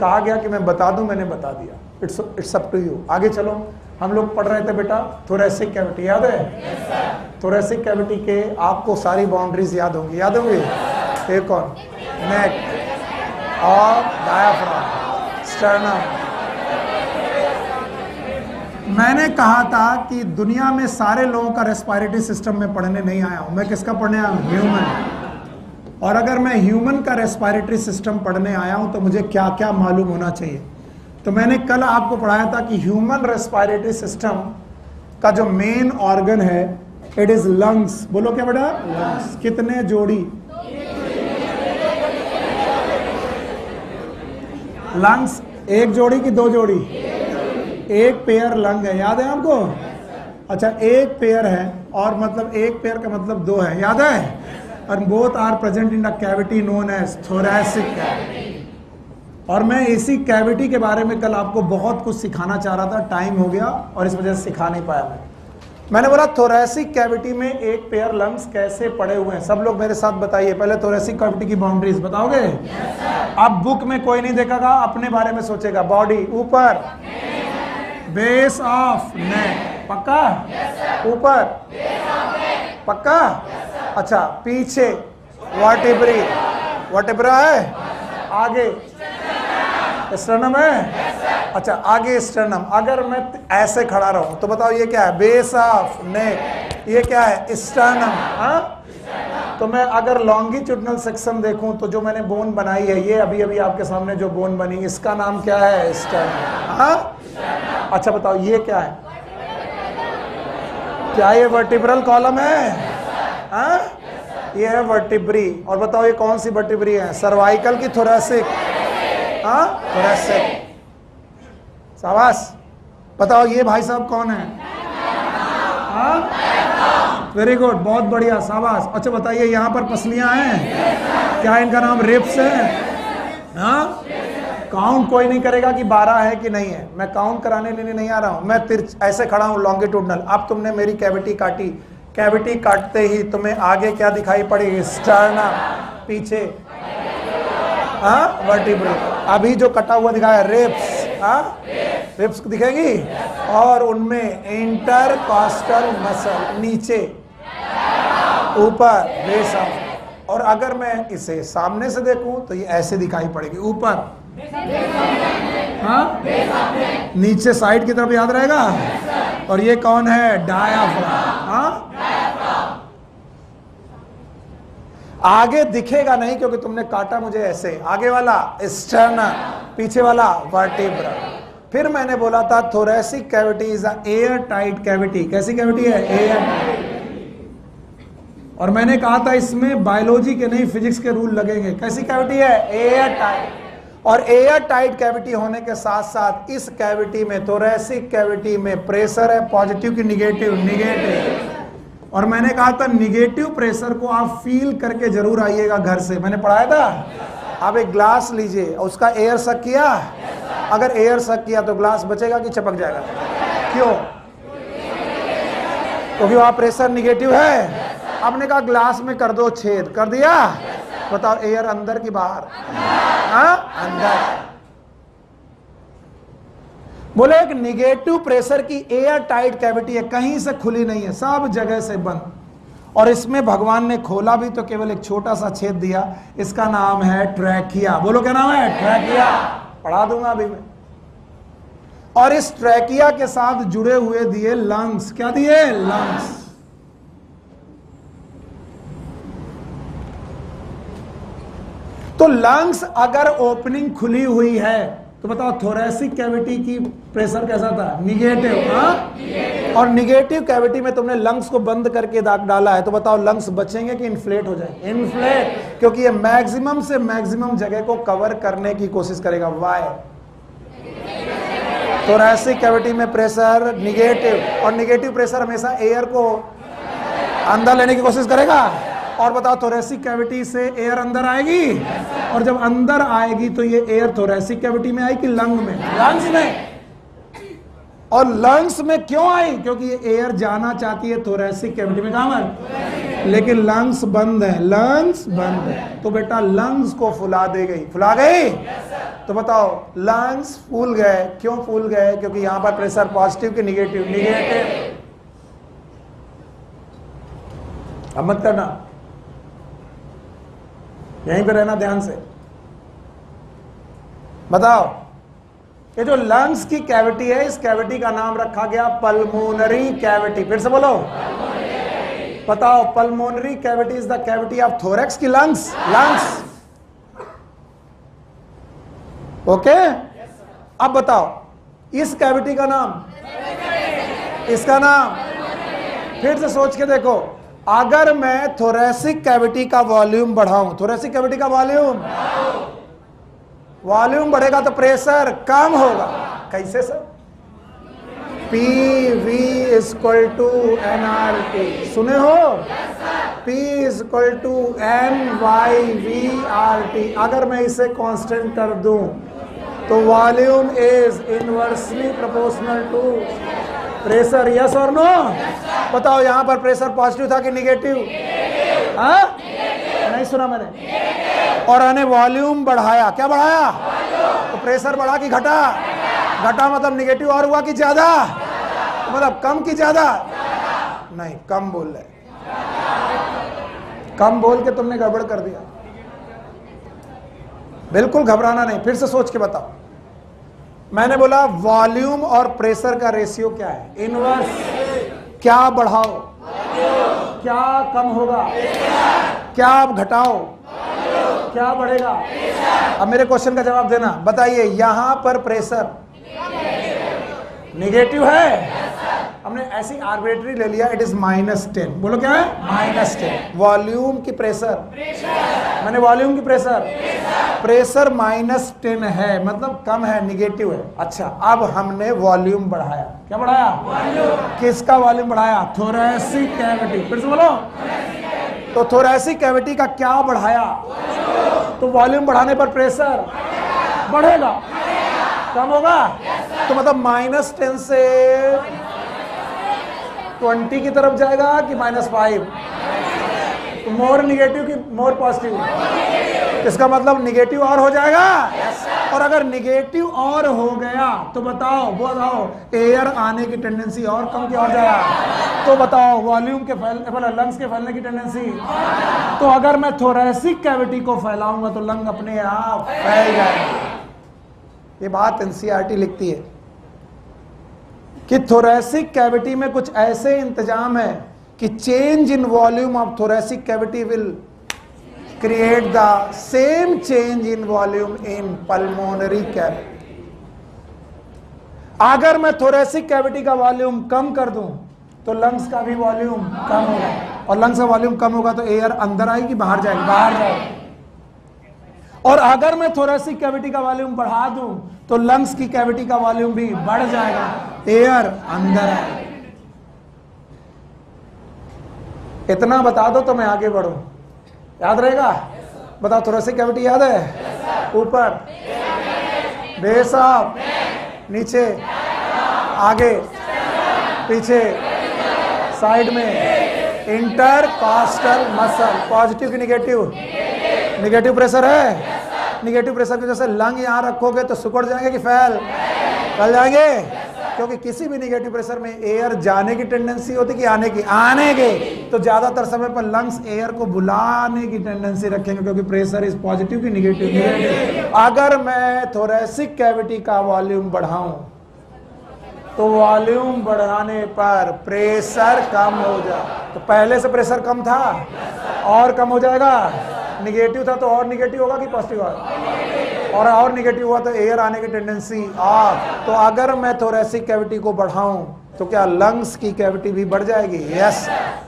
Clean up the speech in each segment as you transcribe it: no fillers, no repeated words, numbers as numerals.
कहा गया कि मैं बता दूं, मैंने बता दिया। It's up to you. आगे चलो, हम लोग पढ़ रहे थे बेटा थोरेसिक कैविटी, याद है? थोरेसिक कैविटी के आपको सारी बाउंड्रीज याद होंगी, याद होंगी? एक और नेक और डायाफ्राम, स्टर्नम। मैंने कहा था कि दुनिया में सारे लोगों का रेस्पिरेटरी सिस्टम में पढ़ने नहीं आया हूं, मैं किसका पढ़ने आया हूं? ह्यूमन। और अगर मैं ह्यूमन का रेस्पिरेटरी सिस्टम पढ़ने आया हूं तो मुझे क्या क्या मालूम होना चाहिए। तो मैंने कल आपको पढ़ाया था कि ह्यूमन रेस्पिरेटरी सिस्टम का जो मेन ऑर्गन है इट इज लंग्स। बोलो क्या बेटा? लंग्स। कितने जोड़ी? लंग्स एक जोड़ी की दो जोड़ी? एक पेयर लंग है, याद है आपको? अच्छा, एक पेयर है और मतलब एक पेयर का मतलब दो है, याद है? और both are present in a cavity known as thoracic cavity. और मैं इसी कैविटी के बारे में कल आपको बहुत कुछ सिखाना चाह रहा था, टाइम हो गया और इस वजह से सिखा नहीं पाया मैंने बोला थोरैसिक कैविटी में एक पेयर लंग्स कैसे पड़े हुए हैं। सब लोग मेरे साथ बताइए, पहले थोरैसिक कैविटी की बाउंड्रीज बताओगे? अब बुक में कोई नहीं देखेगा, अपने बारे में सोचेगा। बॉडी ऊपर, बेस ऑफ नेक, पक्का? ऊपर, पक्का? अच्छा, पीछे वर्टिब्री, वर्टिब्रा है, आगे स्टर्नम है। अच्छा, आगे स्टर्नम। अगर मैं ऐसे खड़ा रहूं तो बताओ ये क्या है? Base of neck. ये क्या है? स्टर्नम। हाँ, तो मैं अगर लॉन्गिट्यूडनल सेक्शन देखूं तो जो मैंने बोन बनाई है, ये अभी अभी आपके सामने जो बोन बनी, इसका नाम क्या है? स्टर्नम। हाँ, अच्छा बताओ ये क्या है? क्या ये वर्टिब्रल कॉलम है? हाँ, ये है वर्टिब्री। और बताओ ये कौन सी वर्टिब्री है? सर्वाइकल की थोरैसिक? हाँ, थोरैसिक। शाबाश। बताओ ये भाई साहब कौन है? हाँ, वेरी गुड, बहुत बढ़िया, शाबाश। अच्छा बताइए यहाँ पर पसलियां हैं, क्या इनका नाम रिब्स है? हाँ, काउंट कोई नहीं करेगा कि 12 है कि नहीं है, मैं काउंट कराने लेने नहीं आ रहा हूं। मैं ऐसे खड़ा हूं लॉन्गिट्यूडनल। अब तुमने मेरी कैविटी काटी, कैविटी काटते ही तुम्हें आगे क्या दिखाई पड़ेगी? स्टर्नम। पीछे हाँ, वर्टिब्रा। अभी जो कटा हुआ दिखाया रिब्स, हाँ, रिब्स दिखेगी। और उनमें इंटरकॉस्टल मसल, नीचे ऊपर बेस ऑफ। और अगर मैं इसे सामने से देखूं तो ये ऐसे दिखाई पड़ेगी, ऊपर हाँ, नीचे साइड की तरफ, याद रहेगा? और ये कौन है? डायाफ्राम। हाँ, आगे दिखेगा नहीं क्योंकि तुमने काटा मुझे ऐसे। आगे वाला स्टर्नम, पीछे वाला वर्टिब्रा। फिर मैंने बोला था thoracic cavity is a air tight cavity. कैसी कैविटी है? Air tight. और मैंने कहा था इसमें बायोलॉजी के नहीं फिजिक्स के रूल लगेंगे। कैसी कैविटी है? Air tight. और एयर टाइट कैविटी होने के साथ साथ इस कैविटी में, थोरैसिक कैविटी में प्रेशर है पॉजिटिव की निगेटिव? निगेटिव। और मैंने कहा था निगेटिव प्रेशर को आप फील करके जरूर आइएगा घर से, मैंने पढ़ाया था। आप एक ग्लास लीजिए और उसका एयर सक किया, अगर एयर सक किया तो ग्लास बचेगा कि चिपक जाएगा? क्यों? क्योंकि वहां प्रेशर निगेटिव है। आपने कहा ग्लास में कर दो छेद, कर दिया। बताओ एयर अंदर की बाहर? हाँ, अंदर। बोले एक निगेटिव प्रेशर की एयर टाइट कैविटी है, कहीं से खुली नहीं है, सब जगह से बंद। और इसमें भगवान ने खोला भी तो केवल एक छोटा सा छेद दिया, इसका नाम है ट्रैकिया। बोलो क्या नाम है? ट्रैकिया। पढ़ा दूंगा अभी मैं। और इस ट्रैकिया के साथ जुड़े हुए दिए लंग्स। क्या दिए? लंग्स। तो लंग्स अगर ओपनिंग खुली हुई है तो बताओ थोरैसिक कैविटी की प्रेशर कैसा था? निगेटिव। हाँ, और निगेटिव कैविटी में तुमने लंग्स को बंद करके डाला है तो बताओ लंग्स बचेंगे कि इन्फ्लेट हो जाएंगे? इन्फ्लेट, क्योंकि ये मैक्सिमम से मैक्सिमम जगह को कवर करने की कोशिश करेगा। वाई? थोरैसिक कैविटी में प्रेशर निगेटिव, और निगेटिव प्रेशर हमेशा एयर को अंदर लेने की कोशिश करेगा। और बताओ थोरैसिक कैविटी से एयर अंदर आएगी, और जब अंदर आएगी तो ये एयर थोरैसिक कैविटी में आएगी, लंग में? लंग्स में। और लंग्स में क्यों आई? क्योंकि ये एयर जाना चाहती है थोरेसिक कैविटी में, कहां पर? लेकिन लंग्स बंद है, लंग्स बंद है, तो बेटा लंग्स को फुला दे गई, फुला गई। तो बताओ लंग्स फूल गए, क्यों फूल गए? क्योंकि यहां पर प्रेशर पॉजिटिव कि निगेटिव? निगेटिव। अब मत करना, यहीं पे रहना ध्यान से। बताओ ये जो लंग्स की कैविटी है, इस कैविटी का नाम रखा गया पल्मोनरी कैविटी। फिर से बोलो, बताओ pulmonary cavity is the cavity of thorax की लंग्स? Lungs, okay. अब बताओ इस कैविटी का नाम, इसका नाम, फिर से सोच के देखो। अगर मैं थोरेसिक कैविटी का वॉल्यूम बढ़ाऊं, थोरेसिक कैविटी का वॉल्यूम बढ़ेगा तो प्रेशर कम होगा। कैसे sir? P V equal to N R T, सुने हो? P equal to N Y V R T. अगर मैं इसे कांस्टेंट कर दूं तो volume is inversely proportional to pressure. Yes और नो? बताओ यहां पर प्रेशर पॉजिटिव था कि निगेटिव? हाँ, नहीं सुना मैंने। और मैंने वॉल्यूम बढ़ाया, क्या बढ़ाया? तो प्रेशर बढ़ा कि घटा? घटा मतलब निगेटिव और हुआ कि ज्यादा? मतलब कम कि ज्यादा? नहीं, कम बोल रहे, कम बोल के तुमने गड़बड़ कर दिया। बिल्कुल घबराना नहीं, फिर से सोच के बताओ। मैंने बोला वॉल्यूम और प्रेशर का रेशियो क्या है? इनवर्स। क्या बढ़ाओ, क्या कम होगा, क्या घटाओ, क्या बढ़ेगा? अब मेरे क्वेश्चन का जवाब देना। बताइए यहां पर प्रेशर निगेटिव है, हमने ऐसी आर्बिट्री ले लिया, इट इज -10। बोलो क्या है? -10। वॉल्यूम की प्रेशर, मैंने वॉल्यूम की प्रेशर -10 है, मतलब कम है, निगेटिव है। अच्छा, अब हमने वॉल्यूम बढ़ाया, क्या बढ़ाया? वॉल्यूम। किसका वॉल्यूम बढ़ाया? Thoracic cavity. फिर से बोलो, तो थोरेसिक कैविटी का क्या बढ़ाया? तो वॉल्यूम बढ़ाने पर प्रेशर बढ़ेगा, कम होगा? तो मतलब -10 से 20 की तरफ जाएगा कि -5? तो मोर निगेटिव कि मोर पॉजिटिव? इसका मतलब निगेटिव और हो जाएगा। और अगर निगेटिव और हो गया तो बताओ एयर आने की टेंडेंसी और कम क्या हो जाएगा? तो बताओ वॉल्यूम के फैलने, लंग्स के फैलने की टेंडेंसी। तो अगर मैं थोरेसिक कैविटी को फैलाऊंगा तो लंग अपने आप फैल जाएगा। ये बात एनसीईआरटी लिखती है कि थोरेसिक कैविटी में कुछ ऐसे इंतजाम है कि change in volume of thoracic cavity will create the same change in volume in pulmonary cavity. अगर मैं थोरेसिक कैविटी का वॉल्यूम कम कर दूं तो लंग्स का भी वॉल्यूम कम होगा, और लंग्स का वॉल्यूम कम होगा तो एयर अंदर आएगी, बाहर जाएगी? बाहर जाएगी। और अगर मैं थोरेसिक कैविटी का वॉल्यूम बढ़ा दूं तो लंग्स की कैविटी का वॉल्यूम भी बढ़ जाएगा, एयर अंदर आएगा। इतना बता दो तो मैं आगे बढ़ूं, याद रहेगा? बताओ थोरेसिक कैविटी याद है? ऊपर, बेस ऑफ, नीचे, आगे, पीछे, साइड में, इंटरकॉस्टल मसल। पॉजिटिव की निगेटिव? निगेटिव प्रेशर है। निगेटिव प्रेशर की वजह से लंग यहां रखोगे तो सिकुड़ जाएंगे कि फैल जाएंगे? क्योंकि किसी भी निगेटिव प्रेशर में एयर जाने की टेंडेंसी होती कि आने की? आने की। तो ज्यादातर समय पर लंग्स एयर को बुलाने की टेंडेंसी रखेंगे, क्योंकि प्रेशर इज पॉजिटिव की निगेटिव? अगर मैं थोरेसिक कैविटी का वॉल्यूम बढ़ाऊं तो वॉल्यूम बढ़ाने पर प्रेशर कम हो जाए। तो पहले से प्रेशर कम था और कम हो जाएगा। निगेटिव था तो और निगेटिव होगा कि पॉजिटिव होगा? और निगेटिव हुआ तो एयर आने की टेंडेंसी ऑफ। तो अगर मैं थोरेसिक कैविटी को बढ़ाऊं तो क्या लंग्स की कैविटी भी बढ़ जाएगी? यस।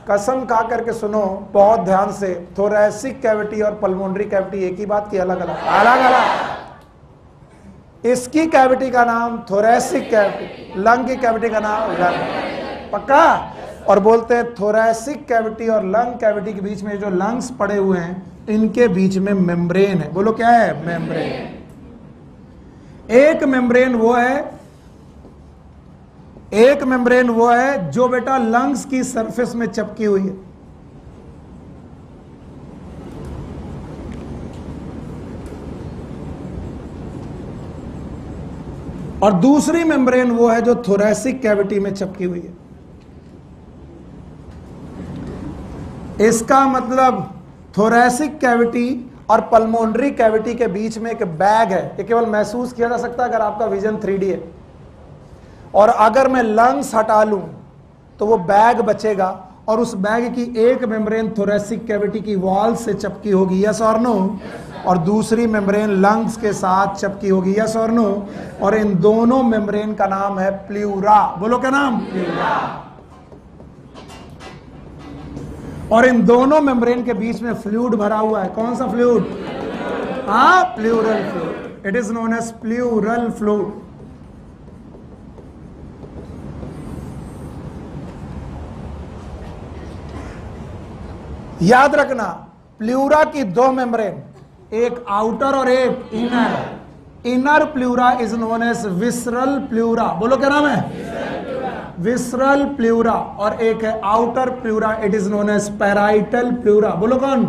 कसम खा करके सुनो बहुत ध्यान से, थोरेसिक कैविटी और पल्मोनरी कैविटी एक ही बात की अलग अलग। इसकी कैविटी का नाम थोरेसिक कैविटी, लंग की कैविटी का नाम लंग। पक्का? और बोलते हैं थोरेसिक कैविटी और लंग कैविटी के बीच में जो लंग्स पड़े हुए हैं, इनके बीच में मेम्ब्रेन है। बोलो क्या है? मेम्ब्रेन। एक मेम्ब्रेन वो है एक मेम्ब्रेन वो है जो बेटा लंग्स की सरफेस में चिपकी हुई है, और दूसरी मेम्ब्रेन वो है जो थोरैसिक कैविटी में चिपकी हुई है। इसका मतलब थोरैसिक कैविटी और पल्मोनरी कैविटी के बीच में एक बैग है, ये केवल महसूस किया जा सकता है अगर आपका विजन 3D है। और अगर मैं लंग्स हटा लूं तो वो बैग बचेगा, और उस बैग की एक मेम्ब्रेन थोरैसिक कैविटी की वॉल से चिपकी होगी, यस और नो, और दूसरी मेम्ब्रेन लंग्स के साथ चिपकी होगी, यस और नो। और इन दोनों मेम्ब्रेन का नाम है प्लूरा। बोलो क्या नाम? प्लूरा। और इन दोनों मेम्ब्रेन के बीच में फ्लूइड भरा हुआ है। कौन सा फ्लूइड? हाँ, pleural fluid. It is known as pleural fluid. याद रखना, प्लूरा की दो मेम्ब्रेन, एक आउटर और एक inner. Inner pleura is known as visceral pleura. बोलो क्या नाम है? Visceral pleura. और एक है outer pleura, it is known as parietal pleura. बोलो कौन?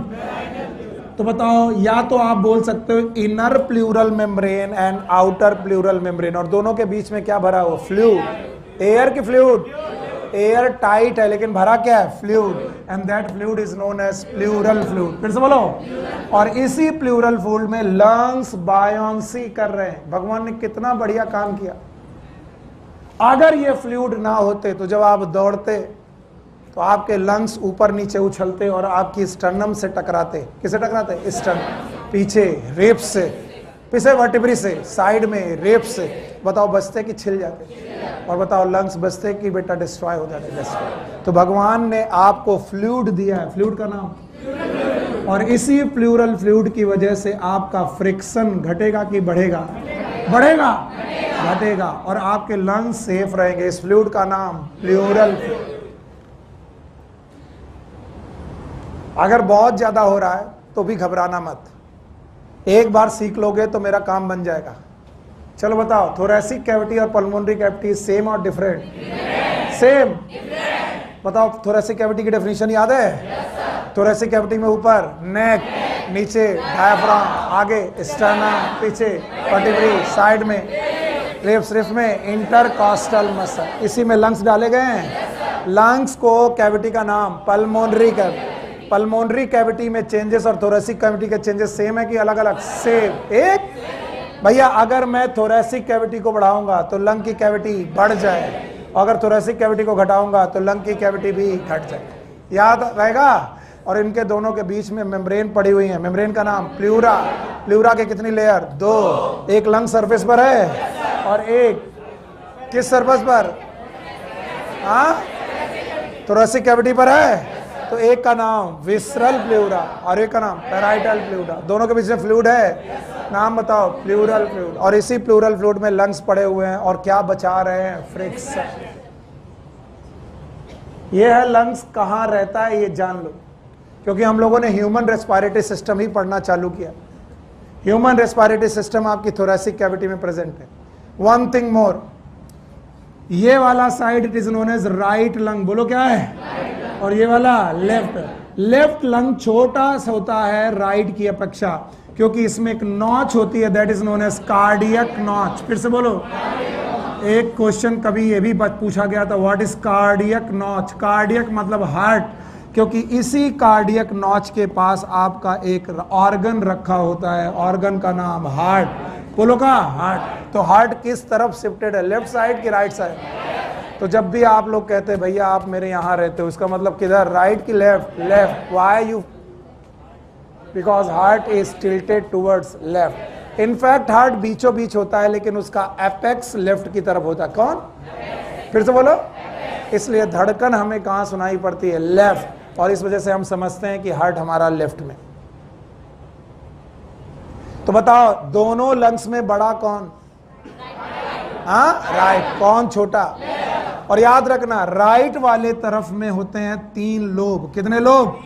तो बताओ, या तो आप बोल सकते हो inner pleural membrane and outer pleural membrane, और दोनों के बीच में क्या भरा हुआ? फ्लूइड। एयर की फ्लूइड, एयर टाइट है लेकिन भरा क्या है? Fluid, and that fluid is known as pleural fluid. फिर से बोलो। और इसी प्लूरल फ्लूइड में लंग्स बायोंसी कर रहे हैं। भगवान ने कितना बढ़िया काम किया। अगर ये फ्लूइड ना होते तो जब आप दौड़ते तो आपके लंग्स ऊपर नीचे उछलते और आपकी स्टर्नम से टकराते। किसे टकराते? स्टर्नम। पीछे रेप्स से, पीछे वर्टिब्री से, साइड में रेप्स से। बताओ बचते कि छिल जाते? और बताओ लंग्स बचते कि बेटा डिस्ट्रॉय हो जाते? तो भगवान ने आपको फ्लूइड दिया है, फ्लूइड का नाम, और इसी प्लूरल फ्लूइड की वजह से आपका फ्रिक्शन घटेगा कि बढ़ेगा? बढ़ेगा, घटेगा, और आपके लंग्स सेफ रहेंगे। इस फ्लूइड का नाम प्लूरल फ्लूइड। अगर बहुत ज्यादा हो रहा है तो भी घबराना मत, एक बार सीख लोगे तो मेरा काम बन जाएगा। चलो बताओ, थोरैसिक कैविटी और पल्मोनरी कैविटी सेम और डिफरेंट? सेम। बताओ, थोरैसिक कैविटी की डेफिनेशन याद है? थोरैसिक कैविटी में ऊपर नेक, नीचे डायफ्राम, आगे स्टर्नम, पीछे वर्टिब्री, साइड में रेप्स, रिफ में इंटरकॉस्टल मसल। इसी में लंग्स डाले गए हैं। लंग्स को कैविटी का नाम पल्मोनरी कैविटी। पल्मोनरी कैविटी में चेंजेस और थोरैसिक कैविटी के चेंजेस सेम है कि अलग अलग? सेम। एक भैया, अगर मैं थोरैसिक कैविटी को बढ़ाऊंगा तो लंग की कैविटी बढ़ जाए, अगर थोरैसिक कैविटी को घटाऊंगा तो लंग की कैविटी भी घट जाए। याद रहेगा? और इनके दोनों के बीच में मेम्ब्रेन पड़ी हुई है। मेम्ब्रेन का नाम प्लूरा। प्लूरा के कितनी लेयर? दो। एक लंग सरफेस पर है और एक किस सरफेस पर? हाँ, थोरैसिक कैविटी पर है। तो एक का नाम विसरल प्लूरा और एक का नाम पैराइटल प्लूरा। दोनों के बीच में फ्लूइड है, नाम बताओ? Pleural fluid. और इसी प्लूरल फ्लूइड में लंग्स पड़े हुए हैं और क्या बचा रहे हैं? फ्रिक्शन। ये है लंग्स कहाँ रहता है ये जान लो, क्योंकि हम लोगों ने ह्यूमन रेस्पिरेटरी सिस्टम ही पढ़ना चालू किया। ह्यूमन रेस्पिरेटरी सिस्टम आपकी थोरैसिक कैविटी में प्रेजेंट है। वन थिंग मोर, ये वाला side it is known as right lung. बोलो क्या है? और ये वाला लेफ्ट। लेफ्ट लंग छोटा सा होता है राइट की अपेक्षा, क्योंकि इसमें एक नॉच होती है, that is known as cardiac notch. फिर से बोलो। एक क्वेश्चन कभी ये भी पूछा गया था, what is cardiac notch? Cardiac मतलब हार्ट, क्योंकि इसी कार्डियक नॉच के पास आपका एक ऑर्गन रखा होता है, ऑर्गन का नाम हार्ट। बोलो का? हार्ट। तो हार्ट किस तरफ शिफ्टेड है? लेफ्ट साइड की राइट साइड? तो जब भी आप लोग कहते हैं भैया आप मेरे यहाँ रहते हो, इसका मतलब किधर? राइट की left? Left. Why you? Because heart is tilted towards left. In fact heart बीचों बीच होता है लेकिन उसका एपेक्स लेफ्ट की तरफ होता है। कौन? फिर से बोलो। इसलिए धड़कन हमें कहाँ सुनाई पड़ती है? लेफ्ट। और इस वजह से हम समझते हैं कि हार्ट हमारा लेफ्ट में। तो बताओ, दोनों लंग्स में बड़ा कौन? हाँ, राइट। कौन छोटा? और याद रखना, राइट वाले तरफ में होते हैं 3 लोब। कितने लोब?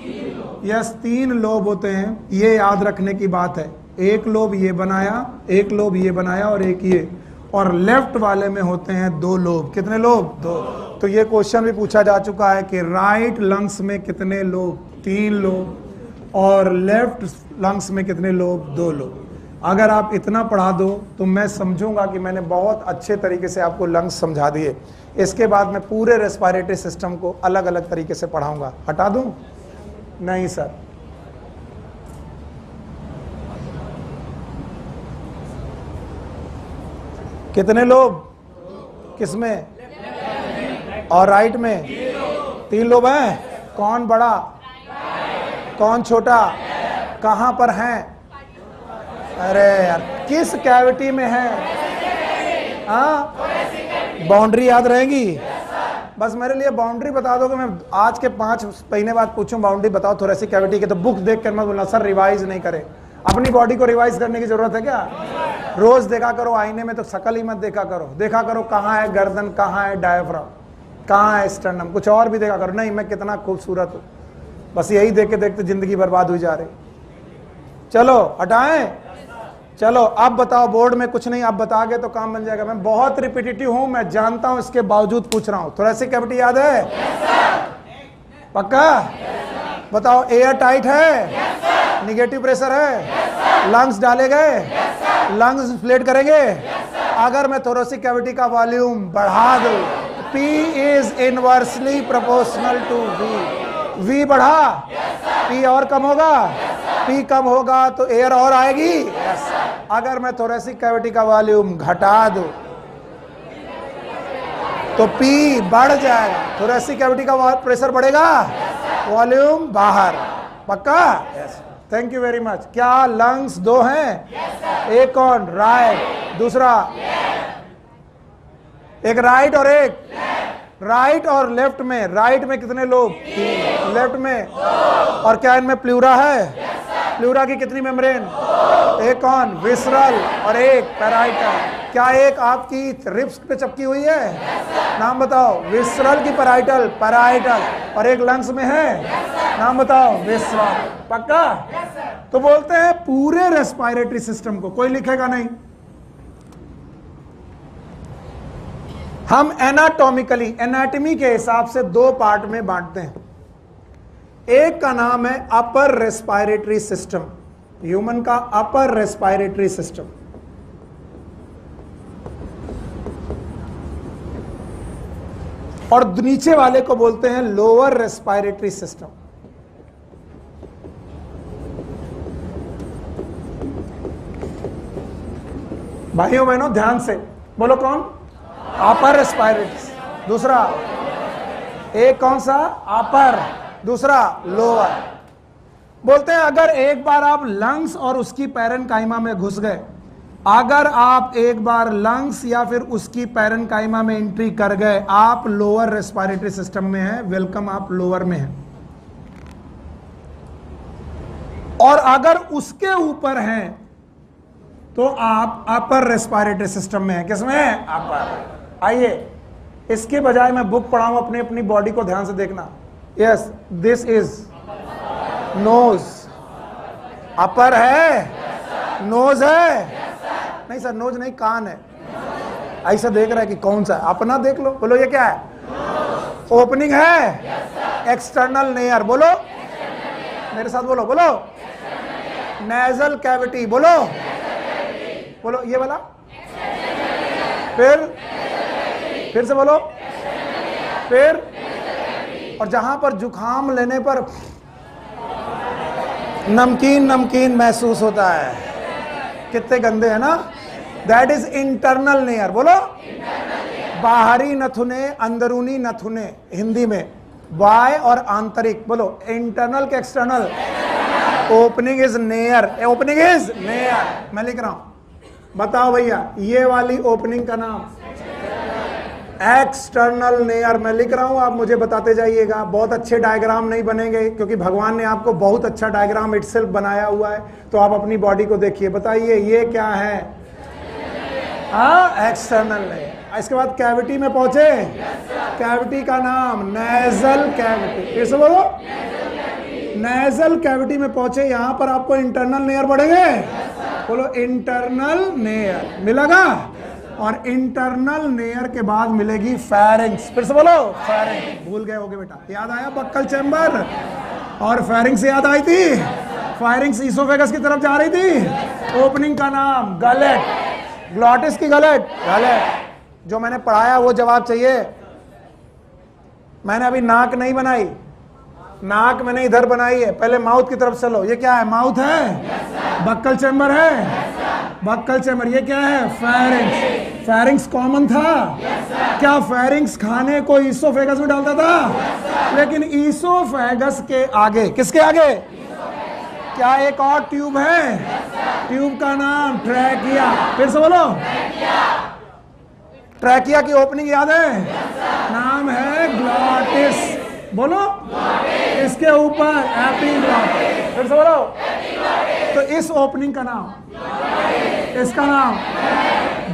यस, 3 लोब होते हैं। ये याद रखने की बात है। एक लोब ये बनाया, एक लोब ये बनाया और एक ये, और लेफ्ट वाले में होते हैं 2 लोब। कितने लोब? 2। तो ये क्वेश्चन भी पूछा जा चुका है कि राइट लंग्स में कितने लोब? 3 लोब। और लेफ्ट लंग्स में कितने लोब? 2 लोब। अगर आप इतना पढ़ा दो तो मैं समझूंगा कि मैंने बहुत अच्छे तरीके से आपको लंग्स समझा दिए। इसके बाद मैं पूरे रेस्पिरेटरी सिस्टम को अलग अलग तरीके से पढ़ाऊंगा। हटा दूं? नहीं सर। कितने लोब? किसमें? और राइट में 3 लोब हैं। कौन बड़ा, कौन छोटा, कहां पर हैं? अरे यार, किस कैविटी में है? हाँ, बाउंड्री याद रहेगी? बस मेरे लिए बाउंड्री बता दो कि मैं आज के 5 महीने बाद पूछूं बाउंड्री बताओ थोरेसिक कैविटी के, तो बुक देख कर मत बोलना सर रिवाइज नहीं करे। अपनी बॉडी को रिवाइज करने की जरूरत है क्या? रोज देखा करो आईने में, तो शकल ही मत देखा करो। देखा करो कहाँ है गर्दन, कहाँ है डायफ्राम, कहाँ है स्टर्नम, कुछ और भी देखा करो। नहीं मैं कितना खूबसूरत हूँ, बस यही देख के देखते जिंदगी बर्बाद हुई जा रही। चलो हटाएं। चलो अब बताओ, बोर्ड में कुछ नहीं, अब बता के तो काम बन जाएगा। मैं बहुत रिपीटेटिव हूं, मैं जानता हूं, इसके बावजूद पूछ रहा हूं। थोरेसिक कैविटी याद है? पक्का? बताओ एयर टाइट है? निगेटिव प्रेशर है? लंग्स डाले गए? लंग्स इन्फ्लेट करेंगे? अगर मैं थोरेसिक कैविटी का वॉल्यूम बढ़ा दूं, P is inversely proportional to V। V बढ़ा, P और कम होगा? P कम होगा तो एयर और आएगी। अगर मैं थोरेसिक कैविटी का वॉल्यूम घटा दूं तो P बढ़ जाएगा, थोरेसिक कैविटी का प्रेशर बढ़ेगा, वॉल्यूम बाहर। पक्का? Thank you very much. क्या लंग्स 2 हैं? एक कौन? राइट। दूसरा? एक राइट और एक राइट और लेफ्ट में। राइट में कितने लोब? 3। लेफ्ट में? और क्या इनमें प्लूरा है? प्लूरा की कितनी मेम्ब्रेन? एक कौन? विसरल और एक पैराइटल। क्या एक आपकी रिब्स पे चिपकी हुई है? नाम बताओ। विसरल की पैराइटल, पैराइटल। और एक लंग्स में है, नाम बताओ। विसरल। पक्का? तो बोलते हैं पूरे रेस्पिरेटरी सिस्टम को कोई लिखेगा नहीं। हम एनाटॉमिकली, एनाटॉमी के हिसाब से 2 पार्ट में बांटते हैं। एक का नाम है अपर रेस्पिरेटरी सिस्टम, ह्यूमन का अपर रेस्पिरेटरी सिस्टम। और नीचे वाले को बोलते हैं लोअर रेस्पिरेटरी सिस्टम। भाइयों बहनों ध्यान से बोलो, कौन? Upper respiratory. दूसरा? एक कौन सा? अपर। दूसरा? लोअर। बोलते हैं अगर एक बार आप लंग्स और उसकी पैरेन्काइमा में घुस गए, अगर आप एक बार लंग्स या फिर उसकी पैरेन्काइमा में एंट्री कर गए, आप लोअर रेस्पिरेटरी सिस्टम में हैं। वेलकम, आप लोअर में हैं। और अगर उसके ऊपर हैं तो आप अपर रेस्पिरेटरी सिस्टम में हैं। किसमें है? अपर। आइए, इसके बजाय मैं बुक पढ़ाऊं, अपनी अपनी बॉडी को ध्यान से देखना। Yes, this is nose. Upper है? नोज है? नहीं सर, नोज नहीं, कान है। ऐसा देख रहा है कि कौन सा है, अपना देख लो। बोलो ये क्या है? ओपनिंग है? External near. बोलो मेरे साथ, बोलो बोलो। Nasal cavity. बोलो बोलो, ये वाला। फिर से बोलो। फिर, और जहां पर जुकाम लेने पर नमकीन नमकीन महसूस होता है, कितने गंदे हैं ना, दैट इज इंटरनल नेयर। बोलो, बाहरी नथुने, अंदरूनी नथुने हिंदी में, बाय और आंतरिक। बोलो, इंटरनल के external. Opening is near, opening is near. मैं लिख रहा हूं, बताओ भैया, ये वाली ओपनिंग का नाम एक्सटर्नल नेयर। मैं लिख रहा हूं, आप मुझे बताते जाइएगा। बहुत अच्छे डायग्राम नहीं बनेंगे क्योंकि भगवान ने आपको बहुत अच्छा डायग्राम इटसेल्फ बनाया हुआ है, तो आप अपनी बॉडी को देखिए। बताइए ये क्या है? हाँ, एक्सटर्नल नेयर। इसके बाद कैविटी में पहुंचे। कैविटी का नाम नेजल कैविटी। फिर से बोलो, नेजल कैविटी में पहुंचे। यहां पर आपको इंटरनल नेयर बढ़ेंगे। बोलो, इंटरनल नेयर मिलेगा। और इंटरनल लेयर के बाद मिलेगी फेरिंग्स। फिर से बोलो, फेरिंग्स। भूल गए होगे बेटा, याद आया बक्कल चैम्बर और फेरिंग्स याद आई थी। फेरिंग्स ईसोफेगस की तरफ जा रही थी। ओपनिंग का नाम गलेट, ग्लॉटिस की गलेट, गलेट। जो मैंने पढ़ाया वो जवाब चाहिए। मैंने अभी नाक नहीं बनाई, नाक मैंने इधर बनाई है। पहले माउथ की तरफ चलो। ये क्या है? माउथ है। बक्कल चैम्बर है। Buccal chamber. ये क्या है? फेरिंग्स। फेरिंग्स कॉमन था। क्या फेरिंग्स खाने को ईसोफेगस में डालता था? लेकिन ईसोफेगस के आगे, किसके आगे? क्या एक और ट्यूब है? ट्यूब का नाम ट्रैकिया। फिर से बोलो, ट्रैकिया की ओपनिंग याद है? नाम है ग्लॉटिस। बोलो, इसके ऊपर एपिग्लॉटिस। फिर से बोलो। तो इस ओपनिंग का नाम, इसका नाम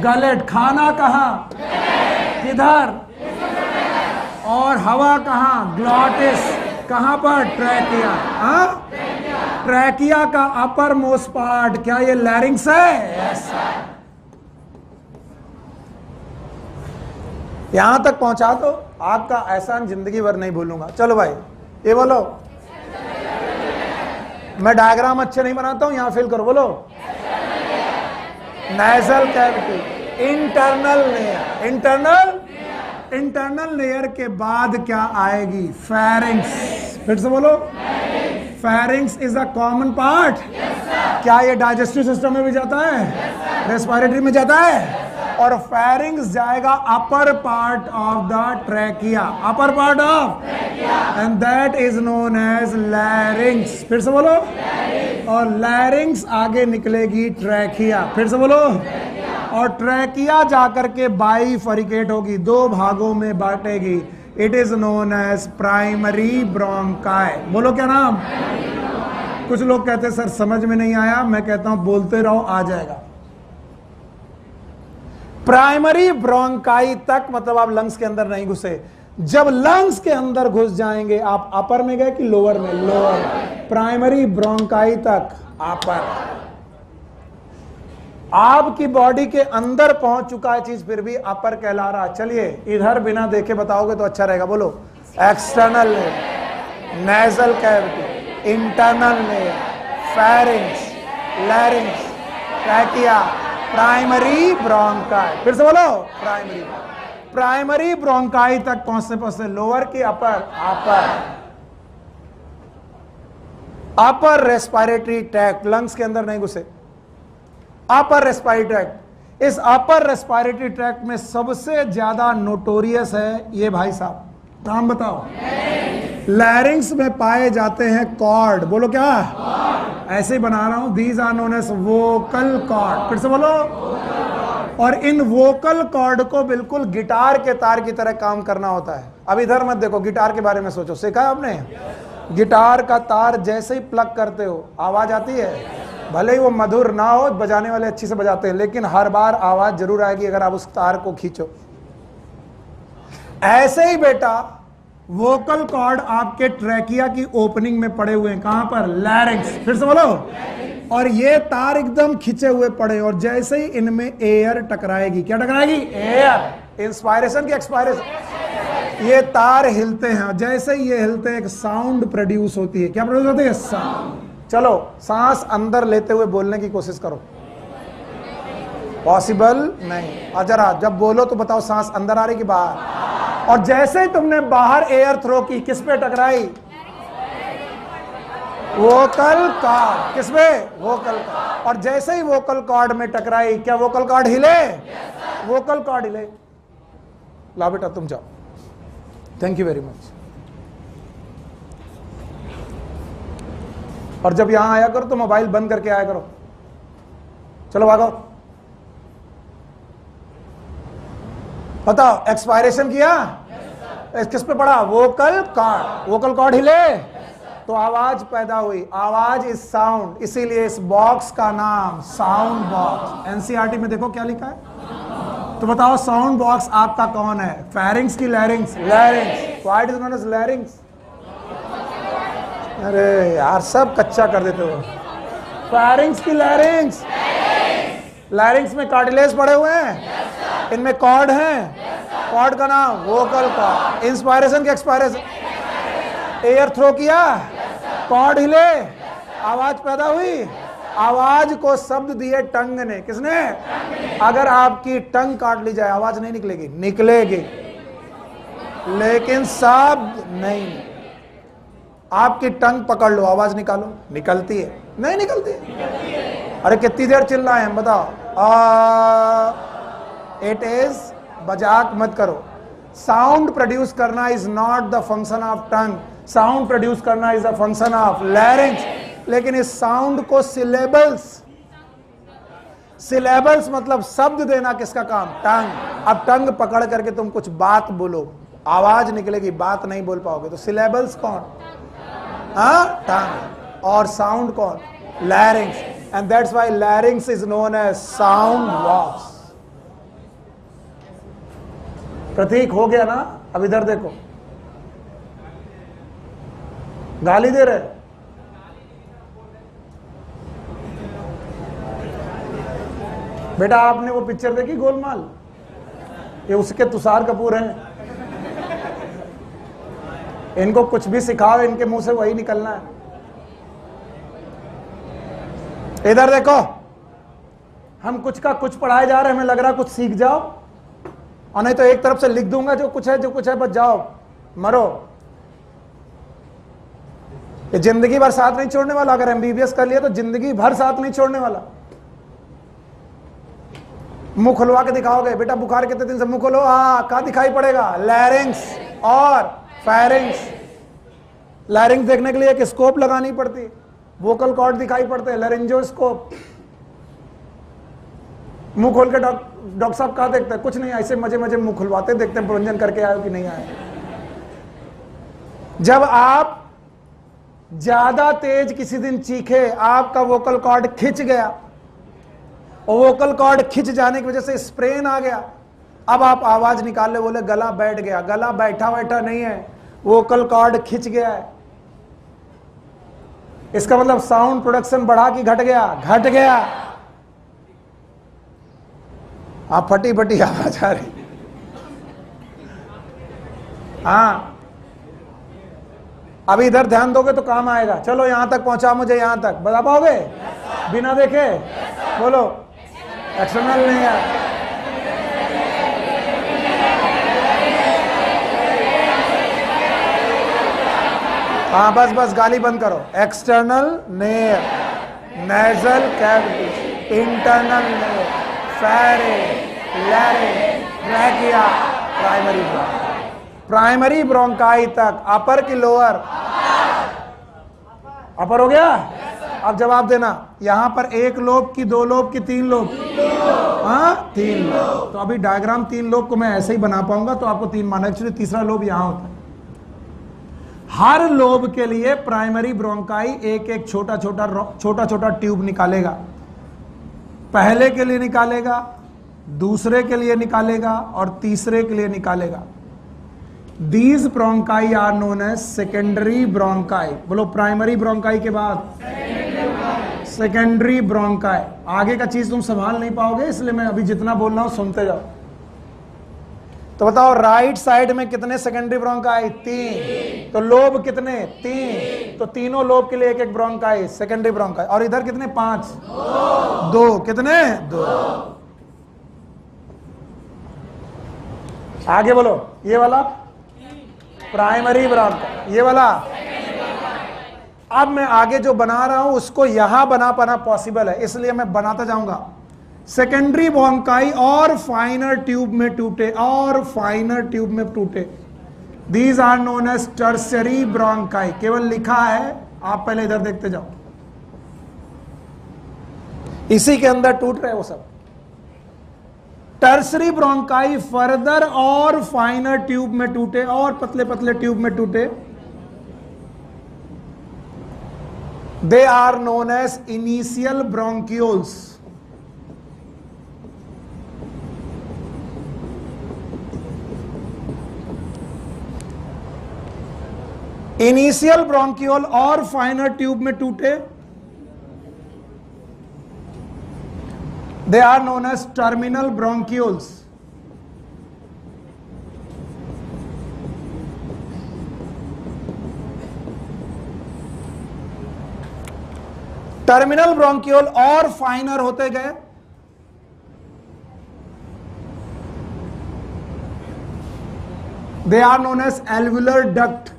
गलेट। खाना कहाँ? किधर? और हवा कहाँ? ग्लॉटिस। कहाँ पर? ट्रैकिया। हाँ, ट्रैकिया का अपर मोस्ट पार्ट, क्या ये लैरिंग्स है? yes. यहां तक पहुंचा तो आपका एहसान जिंदगी भर नहीं भूलूंगा। चलो भाई, ये बोलो। मैं डायग्राम अच्छे नहीं बनाता हूं, यहां फिल करो। बोलो, nasal cavity, internal layer. Internal layer के बाद क्या आएगी? फेरिंग्स। फिर से बोलो, pharynx is a common part. क्या ये डाइजेस्टिव सिस्टम में भी जाता है? रेस्पिरेटरी में जाता है। और फेरिंग्स जाएगा upper part of the trachea, upper part of, and that is known as larynx. फिर से बोलो। और लैरिंग्स आगे निकलेगी ट्रैकिया। फिर से बोलो। और ट्रैकिया जाकर के बाइफरिकेट होगी, दो भागों में बांटेगी। It is known as primary bronchi. बोलो क्या नाम? कुछ लोग कहते हैं सर समझ में नहीं आया। मैं कहता हूं बोलते रहो, आ जाएगा। प्राइमरी ब्रोंकाई तक मतलब आप लंग्स के अंदर नहीं घुसे। जब लंग्स के अंदर घुस जाएंगे, आप अपर में गए कि लोअर में? लोअर। प्राइमरी ब्रोंकाई तक अपर। आपकी बॉडी के अंदर पहुंच चुका है चीज, फिर भी अपर कहला रहा। चलिए इधर बिना देखे बताओगे तो अच्छा रहेगा। बोलो, external layer, nasal cavity, internal layer, pharynx, लैरिंग्स, trachea, primary bronchi. फिर से बोलो, प्राइमरी ब्रोंकाई तक पहुंचते लोअर की अपर, अपर रेस्पिरेटरी ट्रैक्ट, लंग्स के अंदर नहीं घुसे। अपर रेस्पिरेटरी ट्रैक्ट, इस अपर रेस्पिरेटरी ट्रैक्ट में सबसे ज्यादा नोटोरियस है ये भाई साहब, नाम बताओ। लैरिंग्स में पाए जाते हैं कॉर्ड। बोलो क्या? ऐसे ही बना रहा हूं। These are known as vocal cord. फिर से बोलो। और इन वोकल कॉर्ड को बिल्कुल गिटार के तार की तरह काम करना होता है। अब इधर मत देखो, गिटार के बारे में सोचो। सीखा है आपने? गिटार का तार जैसे ही प्लग करते हो आवाज आती है। भले ही वो मधुर ना हो, बजाने वाले अच्छी से बजाते हैं, लेकिन हर बार आवाज जरूर आएगी अगर आप उस तार को खींचो। ऐसे ही बेटा वोकल कॉर्ड आपके ट्रैकिया की ओपनिंग में पड़े हुए हैं। कहां पर? लैरिंग्स। फिर से बोलो। और ये तार एकदम खिंचे हुए पड़े, और जैसे ही इनमें एयर टकराएगी, क्या टकराएगी? एयर। इंस्पायरेशन की एक्सपायरेशन। ये तार हिलते हैं, जैसे ही ये हिलते हैं एक साउंड प्रोड्यूस होती है। क्या प्रोड्यूस होती है? साउंड। चलो सांस अंदर लेते हुए बोलने की कोशिश करो। पॉसिबल नहीं। और जरा जब बोलो तो बताओ सांस अंदर आ रही कि बाहर? और जैसे ही तुमने बाहर एयर थ्रो की, किस पे टकराई? Vocal cord. किस पे? Vocal cord. और जैसे ही वोकल कॉर्ड में टकराई, क्या वोकल कॉर्ड हिले? वोकल कॉर्ड हिले। ला बेटा तुम जाओ। Thank you very much. और जब यहां आया करो तो मोबाइल बंद करके आया करो। चलो भागो। बताओ, एक्सपायरेशन किया? किस पे पड़ा? Vocal cord. वोकल कॉर्ड हिले तो आवाज पैदा हुई। आवाज इज साउंड, इसीलिए इस बॉक्स का नाम साउंड बॉक्स। एनसीईआरटी में देखो क्या लिखा है। तो बताओ साउंड बॉक्स आपका कौन है? फेरिंग्स की larynx? Larynx. Why is known as larynx? अरे यार सब कच्चा कर देते हो। फेरिंग्स की लैरिंग्स। लैरिंग्स में कार्टिलेज पड़े हुए हैं। इनमें कॉर्ड है, कॉर्ड का नाम वोकल कॉर्ड। इंस्पायरेशन के एक्सपायरेशन, एयर थ्रो किया, कॉर्ड हिले, आवाज पैदा हुई। आवाज को शब्द दिए टंग ने, किसने? अगर आपकी टंग काट ली जाए आवाज नहीं निकलेगी, निकलेगी लेकिन शब्द नहीं। आपकी टंग पकड़ लो, आवाज निकालो, निकलती है? नहीं निकलती। अरे कितनी देर चिल्लाए हम, बताओ। इट इज, मजाक मत करो। साउंड प्रोड्यूस करना is not the function of tongue, sound produce करना is the function of larynx. लेकिन इस साउंड को सिलेबल्स, सिलेबल्स मतलब शब्द देना किसका काम? टंग। अब टंग पकड़ करके तुम कुछ बात बोलो, आवाज निकलेगी, बात नहीं बोल पाओगे। तो सिलेबल्स कौन? टंग। और साउंड कौन? Larynx. And that's why larynx is known as sound box. प्रतीक हो गया ना? अब इधर देखो, गाली दे रहे। बेटा आपने वो पिक्चर देखी गोलमाल? ये उसके तुषार कपूर हैं। इनको कुछ भी सिखाओ, इनके मुंह से वही निकलना है। इधर देखो, हम कुछ का कुछ पढ़ाए जा रहे हैं, हमें लग रहा है कुछ सीख जाओ, और नहीं तो एक तरफ से लिख दूंगा जो कुछ है बस जाओ मरो। ये जिंदगी भर साथ नहीं छोड़ने वाला। अगर एमबीबीएस कर लिया तो जिंदगी भर साथ नहीं छोड़ने वाला। मुंह खुलवा के दिखाओगे, बेटा बुखार कितने दिन से, मुंह खोलो, कहाँ दिखाई पड़ेगा? लैरिंक्स और फेरिंक्स। लैरिंक्स देखने के लिए एक स्कोप लगानी पड़ती है, वोकल कॉर्ड दिखाई पड़ते हैं, लैरिंजोस्कोप। मुंह खोल के डॉक्टर साहब कहाँ देखते हैं? कुछ नहीं, ऐसे मजे मजे मुंह खुलवाते, देखते हैं प्रबंधन करके आए कि नहीं आए। जब आप ज्यादा तेज किसी दिन चीखे, आपका वोकल कॉर्ड खिंच गया, और वोकल कॉर्ड खिंच जाने की वजह से स्प्रेन आ गया। अब आप आवाज निकाल ले, बोले गला बैठ गया। गला बैठा बैठा नहीं है, वोकल कॉर्ड खिंच गया है। इसका मतलब साउंड प्रोडक्शन बढ़ा कि घट गया? घट गया। आप फटी फटी आवाज आ रही। हाँ, अभी इधर ध्यान दोगे तो काम आएगा। चलो यहां तक पहुंचा, मुझे यहां तक बता पाओगे? बिना देखे बोलो। एक्सटर्नल नहीं है। हाँ बस बस गाली बंद करो। External near, nasal cavity, internal near, pharynx, larynx, trachea, primary bronchi. Primary bronchi तक, अपर की लोअर? अपर हो गया। अब जवाब देना, यहां पर एक लोब की, दो लोब की, तीन लोब? हाँ, तीन लोब। तो अभी डायग्राम तीन लोब को मैं ऐसे ही बना पाऊंगा, तो आपको तीन माना। एक्चुअली तीसरा लोब यहां होता है। हर लोब के लिए प्राइमरी ब्रोंकाई एक एक छोटा छोटा ट्यूब निकालेगा। पहले के लिए निकालेगा, दूसरे के लिए निकालेगा, और तीसरे के लिए निकालेगा। These bronchi are known as secondary bronchi। बोलो प्राइमरी ब्रोंकाई के बाद सेकेंडरी ब्रोंकाई। आगे का चीज तुम संभाल नहीं पाओगे, इसलिए मैं अभी जितना बोल रहा हूं सुनते जाओ। तो बताओ राइट साइड में कितने सेकेंडरी ब्रोंकाई? 3। तो लोब कितने? 3। तो तीनों लोब के लिए एक एक ब्रोंकाई, सेकेंडरी ब्रोंकाई। और इधर कितने? 5। 2। कितने? 2। आगे बोलो। ये वाला प्राइमरी ब्रोंकाई, ये वाला। अब मैं आगे जो बना रहा हूं उसको यहां बना पाना पॉसिबल है, इसलिए मैं बनाता जाऊंगा। सेकेंडरी ब्रोंकाई और फाइनर ट्यूब में टूटे, और फाइनर ट्यूब में टूटे। These are known as tertiary bronchi. केवल लिखा है, आप पहले इधर देखते जाओ। इसी के अंदर टूट रहे वो सब। टर्शियरी ब्रोंकाई फर्दर और फाइनर ट्यूब में टूटे, और पतले पतले ट्यूब में टूटे। They are known as initial bronchioles. Initial bronchiole और फाइनर ट्यूब में टूटे, they are known as terminal bronchioles. Terminal bronchiole और फाइनर होते गए, they are known as alveolar duct.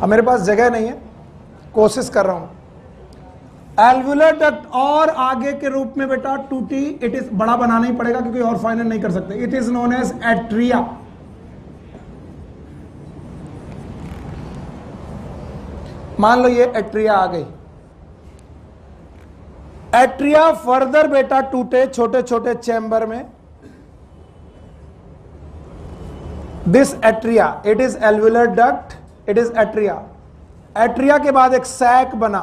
अब मेरे पास जगह नहीं है, कोशिश कर रहा हूं। एल्वुलर डक्ट और आगे के रूप में बेटा टूटी, इट इज बड़ा बनाना ही पड़ेगा क्योंकि और फाइनल नहीं कर सकते। It is known as atria. मान लो ये एट्रिया आ गई। एट्रिया फर्दर बेटा टूटे छोटे छोटे चैम्बर में। This atria, it is alveolar duct, it is atria. Atria के बाद एक सैक बना,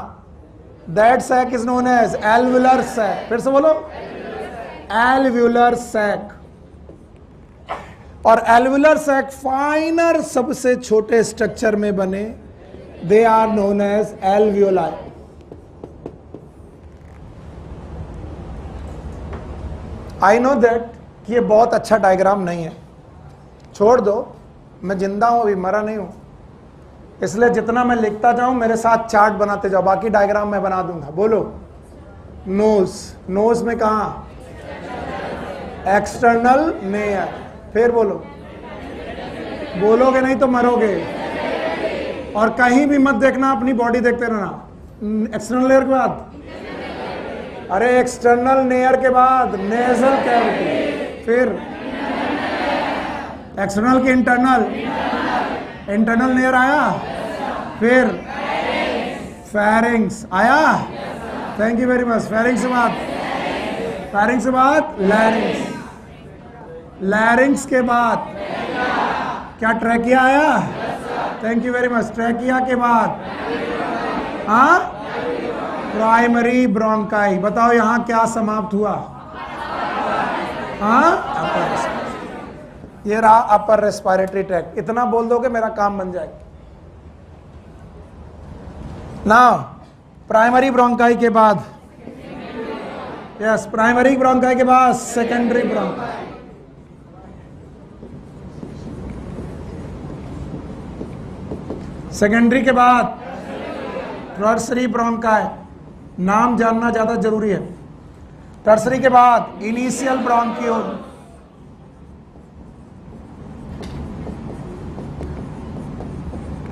that sac is known as alveolar sac. फिर से बोलो, एल्वुलर सैक। और एल्वुलर सैक फाइनर सबसे छोटे स्ट्रक्चर में बने, they are known as alveoli. I know that कि ये बहुत अच्छा डायग्राम नहीं है, छोड़ दो, मैं जिंदा हूं, अभी मरा नहीं हूं, इसलिए जितना मैं लिखता जाऊं मेरे साथ चार्ट बनाते जाओ, बाकी डायग्राम मैं बना दूंगा। बोलो, नोज, नोज में कहा, एक्सटर्नल नेयर। फिर बोलो, बोलोगे नहीं तो मरोगे। और कहीं भी मत देखना, अपनी बॉडी देखते रहना। एक्सटर्नल लेयर के बाद, अरे एक्सटर्नल नेयर के बाद नेजल कैविटी, फिर एक्सटर्नल की इंटरनल, इंटरनल नेयर आया, फिर फेरिंग्स आया। Thank you very much. Pharynx से बाद, फेरिंग्स से बाद लैरिंग्स, लैरिंग्स के बाद क्या ट्रैकिया आया। Thank you very much. Trachea के बाद हाँ प्राइमरी ब्रोंकाई। बताओ यहां क्या समाप्त हुआ। हाँ, ये रहा अपर रेस्पिरेटरी ट्रैक्ट। इतना बोल दोगे मेरा काम बन जाएगा। ना प्राइमरी ब्रोंकाई के बाद, यस, प्राइमरी ब्रोंकाई के बाद सेकेंडरी ब्रोंकाई। सेकेंडरी के बाद टर्सरी ब्रोंकाई। नाम जानना ज्यादा जरूरी है। टर्सरी के बाद इनिशियल ब्रोंकियोल,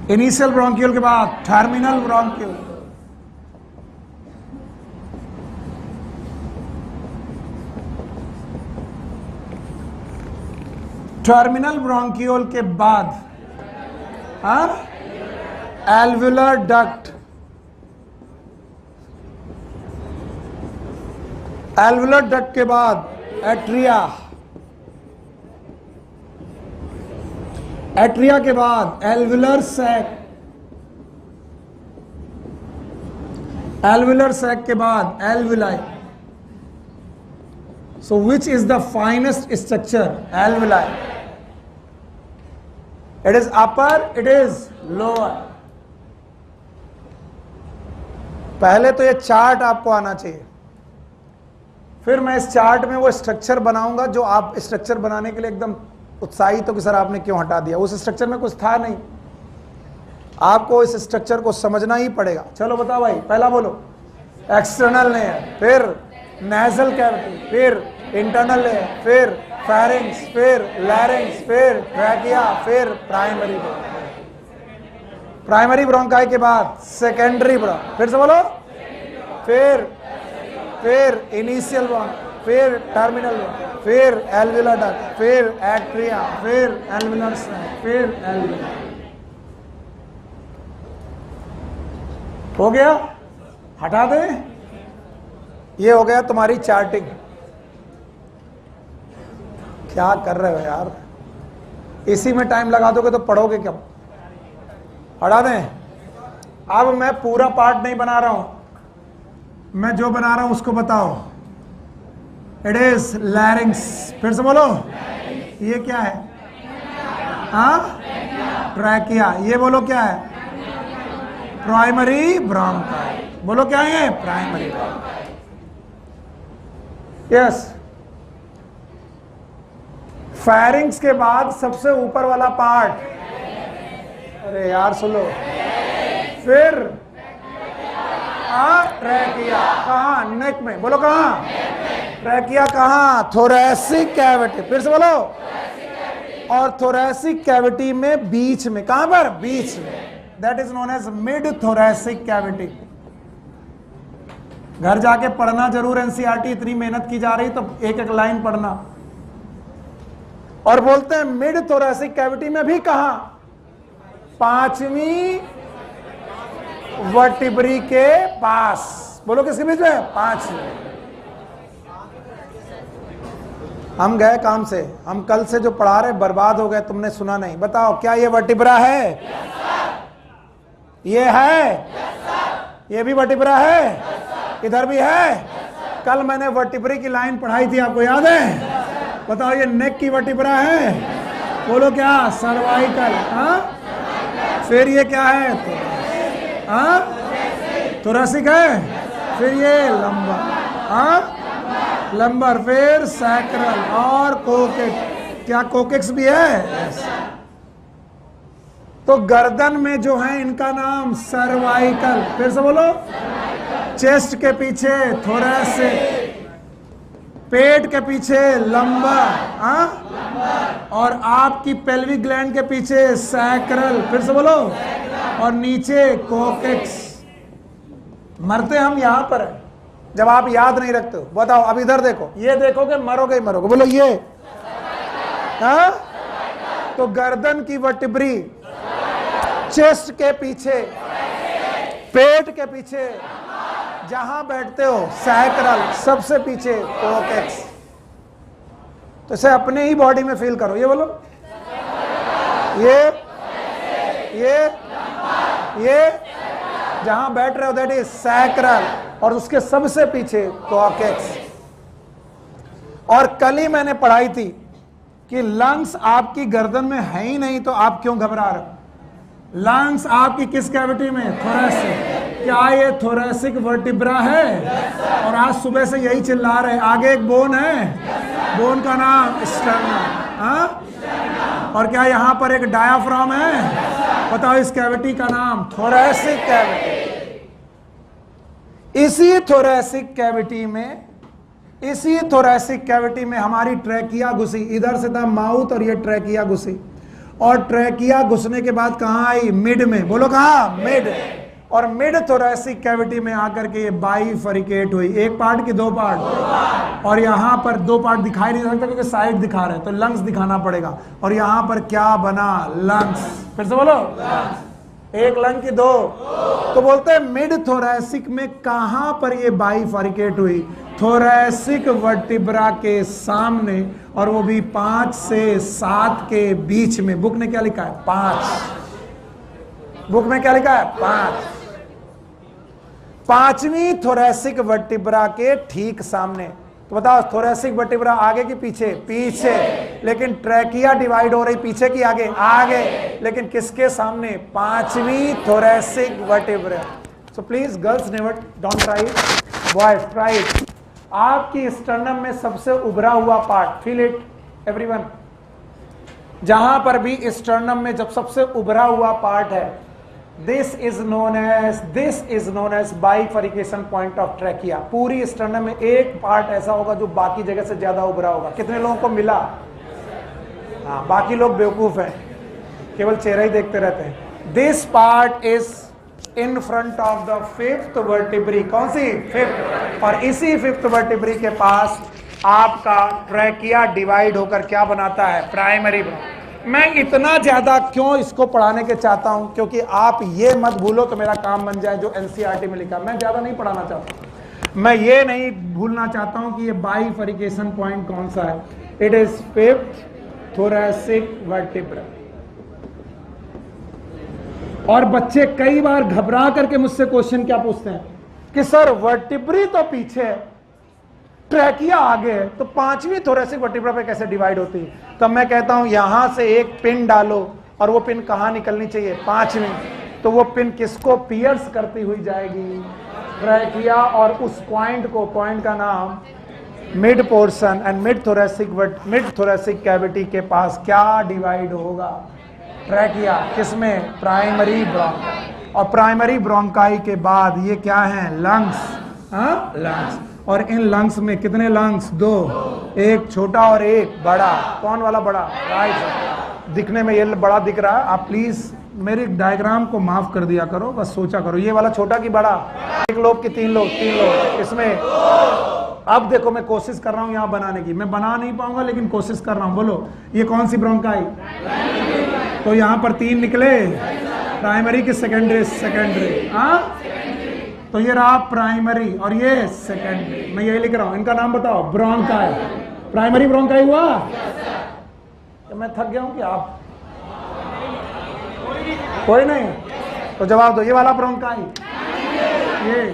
इनिशियल ब्रोंकियोल के बाद टर्मिनल ब्रोंकियोल, टर्मिनल ब्रोंकियोल के बाद एल्वुलर डक्ट, एल्वुलर डक्ट के बाद एट्रिया, एट्रिया के बाद एल्वुलर सैक, एल्वुलर सैक के बाद alveoli. So which is the finest structure? Alveoli. It is upper, it is lower. पहले तो ये चार्ट आपको आना चाहिए, फिर मैं इस चार्ट में वो स्ट्रक्चर बनाऊंगा जो आप स्ट्रक्चर बनाने के लिए एकदम उत्साहित हो कि सर आपने क्यों हटा दिया। उस स्ट्रक्चर में कुछ था नहीं, आपको इस स्ट्रक्चर को समझना ही पड़ेगा। चलो बताओ भाई, पहला बोलो, एक्सटर्नल लेयर, फिर नेजल कैविटी, फिर इंटरनल लेयर, फिर फेरिंग्स, फिर लैरिंग्स, फिर ट्रैकिया, फिर प्राइमरी ब्रोंकाई। प्राइमरी ब्रोंकाई के बाद सेकेंडरी ब्रोंकाई। फिर से बोलो, फिर इनिशियल ब्रोंकाई, फिर टर्मिनल ब्रोंकाई, फिर एल्वुलर डक्ट, फिर एट्रिया, फिर एल्वुलर सैक, फिर एल्वुलर। हो गया? हटा दे। ये हो गया तुम्हारी चार्टिंग। क्या कर रहे हो यार, इसी में टाइम लगा दोगे तो पढ़ोगे क्या? हटा दें। अब मैं पूरा पार्ट नहीं बना रहा हूं, मैं जो बना रहा हूं उसको बताओ। It is लैरिंग्स। फिर से बोलो, ये क्या है? हाँ, ट्रैकिया। ये बोलो क्या है? Primary bronchi. बोलो क्या है? Primary bronchi. यस। फेरिंग्स के बाद सबसे ऊपर वाला पार्ट, अरे यार सुनो, फिर ट्रैकिया कहाँ, नेक में, बोलो कहाँ, ट्रैकिया कहाँ, थोरैसिक कैविटी, फिर से बोलो, और थोरैसिक कैविटी में बीच में, कहां पर, बीच में, that is known as mid thoracic cavity. घर जाके पढ़ना जरूर एनसीईआरटी, इतनी मेहनत की जा रही तो एक एक लाइन पढ़ना। और बोलते हैं मिड थोरैसिक कैविटी में भी कहा, पांचवी वर्टिब्री के पास, बोलो किसके बीच में, पांचवी। हम गए काम से, हम कल से जो पढ़ा रहे बर्बाद हो गए, तुमने सुना नहीं। बताओ क्या ये वर्टिब्रा है? ये है, ये भी वर्टिब्रा है, इधर भी है। कल मैंने वर्टिब्रे की लाइन पढ़ाई थी, आपको याद है? बताओ ये नेक की वर्टिब्रा है, बोलो क्या, सर्वाइकल। हाँ, फिर ये क्या है, हाँ थोरैसिक है, फिर ये लंबा, हाँ लंबर, फिर सैक्रल और कोकेक्स। क्या कोकेक्स भी है? तो गर्दन में जो है इनका नाम सर्वाइकल, फिर से बोलो, चेस्ट के पीछे थोरैसिक, पेट के पीछे लंबर, हाँ, और आपकी पेल्विक ग्लैंड के पीछे सैक्रल, फिर से बोलो, और नीचे कोकेक्स। मरते हम यहां पर है जब आप याद नहीं रखते हो। बताओ अब इधर देखो, ये देखोगे मरोगे ही मरोगे, बोलो ये, हाँ, तो गर्दन की वर्टिब्री, चेस्ट के पीछे, पेट के पीछे, जहां बैठते हो सैक्रल, सबसे पीछे कोकेक्स। तो इसे अपने ही बॉडी में फील करो, ये बोलो, ये जहां बैठ रहे हो दैट इज सैक्रल, और उसके सबसे पीछे कोकेक्स। और कल ही मैंने पढ़ाई थी कि लंग्स आपकी गर्दन में है ही नहीं, तो आप क्यों घबरा रहे हो? लंग्स आपकी किस कैविटी में? थोरैसिक। क्या ये थोरैसिक वर्टिब्रा है? और आज सुबह से यही चिल्ला रहे। आगे एक बोन है, बोन का नाम स्टर्नम, हाँ, और क्या यहाँ पर एक डायाफ्राम है? बताओ इस कैविटी का नाम थोरैसिक कैविटी। इसी थोरैसिक कैविटी में हमारी ट्रैकिया घुसी, इधर से था माउथ और ये ट्रैकिया घुसी, और ट्रैकिया घुसने के बाद कहां आई? मिड में, बोलो कहां? मिड। और मिड थोरैसिक कैविटी में आकर के ये बाइफरिकेट हुई, एक पार्ट की दो पार्ट, और यहां पर दो पार्ट दिखाई नहीं सकता क्योंकि साइड दिखा रहे हैं, तो लंग्स दिखाना पड़ेगा। और यहां पर क्या बना? लंग्स। फिर से बोलो, एक लंग की दो। तो बोलते हैं मिड थोरैसिक में कहां पर ये बाइफरिकेट हुई? थोरैसिक वर्टिब्रा के सामने, और वो भी 5 से 7 के बीच में। बुक ने क्या लिखा है? 5। बुक में क्या लिखा है? 5। पांचवी थोरैसिक वर्टिब्रा के ठीक सामने। तो बताओ थोरैसिक वर्टिब्रा आगे की पीछे? पीछे। लेकिन ट्रैकिया डिवाइड हो रही पीछे की आगे? आगे। लेकिन किसके सामने? पांचवी thoracic vertebra. So please girls never don't try it, boys try it. आपकी स्टर्नम में सबसे उभरा हुआ पार्ट, फील इट एवरीवन, जहां पर भी स्टर्नम में जब सबसे उभरा हुआ पार्ट है, this is known as bifurcation point of trachea. पूरी स्टर्नम में एक पार्ट ऐसा होगा जो बाकी जगह से ज्यादा उभरा होगा। कितने लोगों को मिला? हाँ, बाकी लोग बेवकूफ हैं, केवल चेहरा ही देखते रहते हैं। This part is in front of the fifth vertebrae. कौन सी? फिफ्थ। और इसी फिफ्थ वर्टिब्री के पास आपका ट्रैकिया डिवाइड होकर क्या बनाता है? प्राइमरी। मैं इतना ज्यादा क्यों इसको पढ़ाने के चाहता हूं, क्योंकि आप ये मत भूलो तो मेरा काम बन जाए जो एनसीईआरटी में लिखा। मैं ज्यादा नहीं पढ़ाना चाहता, मैं ये नहीं भूलना चाहता हूं कि ये बाइफरिकेशन पॉइंट कौन सा है। It is fifth thoracic vertebra. और बच्चे कई बार घबरा करके मुझसे क्वेश्चन क्या पूछते हैं कि सर वर्टिब्री तो पीछे है, ट्रैकिया आगे है, तो पांचवी थोरैसिक वर्टिब्रा पे कैसे डिवाइड होती है? तब मैं कहता हूं यहां से एक पिन डालो, और वो पिन कहां निकलनी चाहिए? पांचवी। तो वो पिन किसको पियर्स करती हुई जाएगी? ट्रैकिया और उस पॉइंट को, पॉइंट का नाम mid portion and mid thoracic cavity के पास क्या डिवाइड होगा? ट्रैकिया। किसमें? Primary bronchi. और प्राइमरी ब्रोंकाई के बाद ये क्या है? लंग्स। हाँ, लंग्स। और इन लंग्स में कितने लंग्स? 2, एक छोटा और एक बड़ा। कौन वाला बड़ा? राइट। दिखने में ये बड़ा दिख रहा है, आप प्लीज मेरे डायग्राम को माफ कर दिया करो, बस सोचा करो ये वाला छोटा कि बड़ा? 1 लोब कि 3 लोब? 3 लोब। इसमें अब देखो मैं कोशिश कर रहा हूं यहां बनाने की, मैं बना नहीं पाऊंगा लेकिन कोशिश कर रहा हूं। बोलो ये कौन सी ब्रोंकाई? तो यहां पर 3 निकले, प्राइमरी की सेकेंडरी। हाँ, तो ये रहा प्राइमरी और ये सेकेंडरी। मैं यही लिख रहा हूं, इनका नाम बताओ। ब्रोंकाई। प्राइमरी ब्रोंकाई हुआ? तो मैं थक गया हूं कि आप कोई नहीं? तो जवाब दो। ये वाला ब्रोंकाई, ये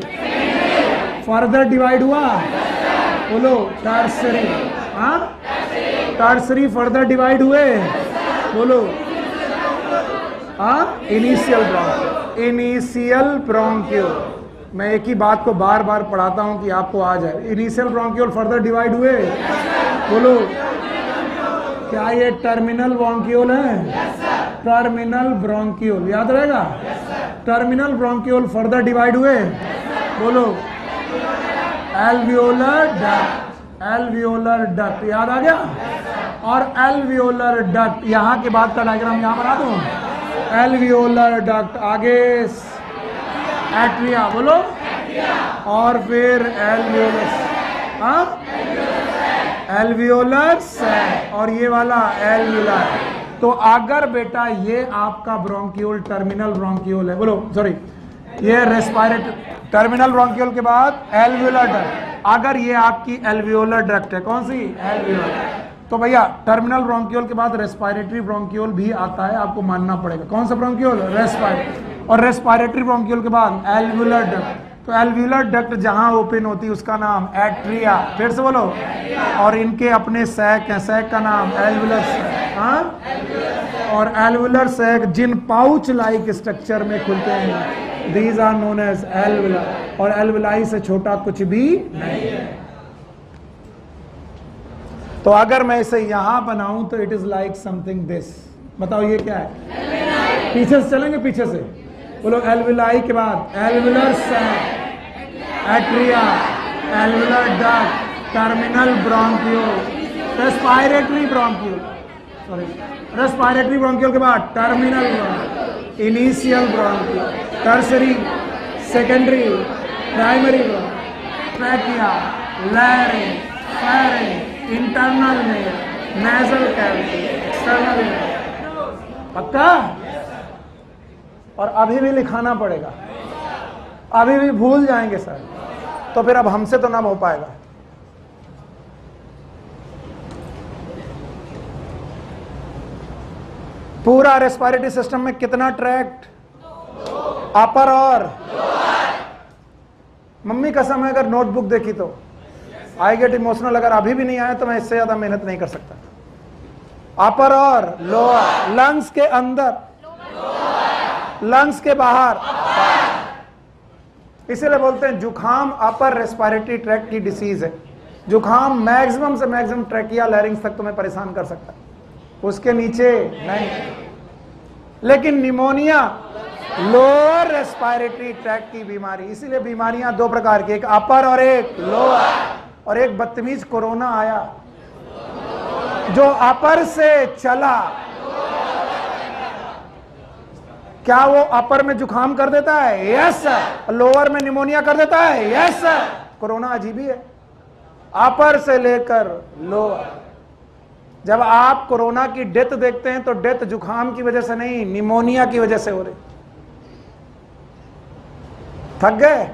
फर्दर डिवाइड हुआ? बोलो टर्सरी। हाँ, टर्सरी फर्दर डिवाइड हुए? बोलो। हाँ, इनिशियल ब्रोंक्यूल। मैं एक ही बात को बार बार पढ़ाता हूं कि आपको आ जाए। इनिशियल ब्रोंक्यूल फर्दर डिवाइड हुए? बोलो। क्या ये टर्मिनल ब्रोंक्यूल है? टर्मिनल ब्रोंक्यूल याद रहेगा? टर्मिनल ब्रोंक्यूल फर्दर डिवाइड हुए? बोलो। Alveolar duct. एल्वियोलर डक्ट याद आ गया? और एल्वियोलर डक्ट, यहां के बाद का डायग्राम यहां बना दूं। एल्वियोलर डक्ट, आगे एट्रिया। बोलो। और फिर एल्वियोलस। हाँ, एल्वियोलर सैक। और ये वाला एल्वियोलर। तो अगर बेटा ये आपका ब्रोंक्यूल टर्मिनल ब्रोंक्यूल है, बोलो सॉरी, ये रेस्पिरेटरी टर्मिनल ब्रोंक्यूल के बाद एल्वियोलर डक्ट। अगर ये आपकी एल्वियोलर डक्ट है, कौन सी? एल्वियोलर। तो भैया टर्मिनल ब्रोंक्यूल के बाद रेस्पिरेटरी ब्रोंक्यूल भी आता है, आपको मानना पड़ेगा। कौन सा ब्रोंक्यूल? रेस्पिरेटरी। और रेस्पिरेटरी ब्रोंक्यूल के बाद एल्वियोलर डक्ट। तो एल्वियोलर डक्ट जहां ओपन होती है उसका नाम एट्रिया। फिर से बोलो। और इनके अपने सैक हैं, सैक का नाम एल्वियोलर सैक। हाँ, और एल्वियोलर सैक जिन पाउच लाइक स्ट्रक्चर में खुलते हैं, these are known as alveolar. और एल्वियोलाई से छोटा कुछ भी नहीं है। तो अगर मैं इसे यहां बनाऊं तो it is like something this. बताओ ये क्या है? पीछे से चलेंगे, पीछे से बोलो। एल्वियोलाई के बाद alveolar sac, atria, alveolar duct, terminal bronchiole, respiratory bronchiole. Sorry, respiratory bronchiole के बाद terminal bronchiole, initial bronchiole, tertiary, secondary, primary bronchiole, trachea, larynx, pharynx, internal में, नेजल कैविटी, एक्सटर्नल में। पक्का? और अभी भी लिखाना पड़ेगा, अभी भी भूल जाएंगे सर, तो फिर अब हमसे तो ना हो पाएगा। पूरा रेस्पिरेटरी सिस्टम में कितना ट्रैक्ट? अपर और मम्मी कसम है, अगर नोटबुक देखी तो आई गेट इमोशनल। अगर अभी भी नहीं आया तो मैं इससे ज्यादा मेहनत नहीं कर सकता। अपर और लोअर, लंग्स के अंदर, लंग्स के बाहर। इसीलिए बोलते हैं जुखाम अपर रेस्पिरेटरी ट्रैक्ट की डिसीज है। जुखाम मैक्सिमम से मैक्सिमम ट्रैकिया लैरिंग्स तक तुम्हें परेशान कर सकता है, उसके नीचे नहीं। लेकिन निमोनिया लोअर रेस्पिरेटरी ट्रैक्ट की बीमारी। इसीलिए बीमारियां 2 प्रकार की, एक अपर और एक लोअर। और एक बदतमीज कोरोना आया जो अपर से चला, क्या वो अपर में जुखाम कर देता है? Yes sir. लोअर में निमोनिया कर देता है? Yes sir. कोरोना अजीब ही है, अपर से लेकर लोअर। जब आप कोरोना की डेथ देखते हैं तो डेथ जुखाम की वजह से नहीं, निमोनिया की वजह से हो रही। थक गए?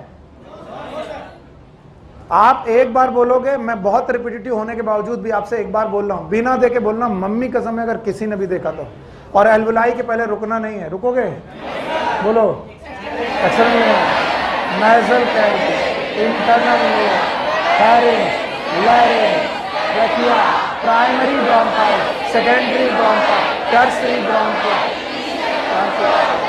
आप एक बार बोलोगे, मैं बहुत रिपीटेटिव होने के बावजूद भी आपसे एक बार बोल रहा हूं, बिना देखे बोलना, मम्मी कसम है अगर किसी ने भी देखा तो। और एल्वियोलाई के पहले रुकना नहीं है, रुकोगे? बोलो। Nasal cavity, internal layer, pharynx, larynx, trachea, primary bronchi, secondary bronchi, tertiary bronchi,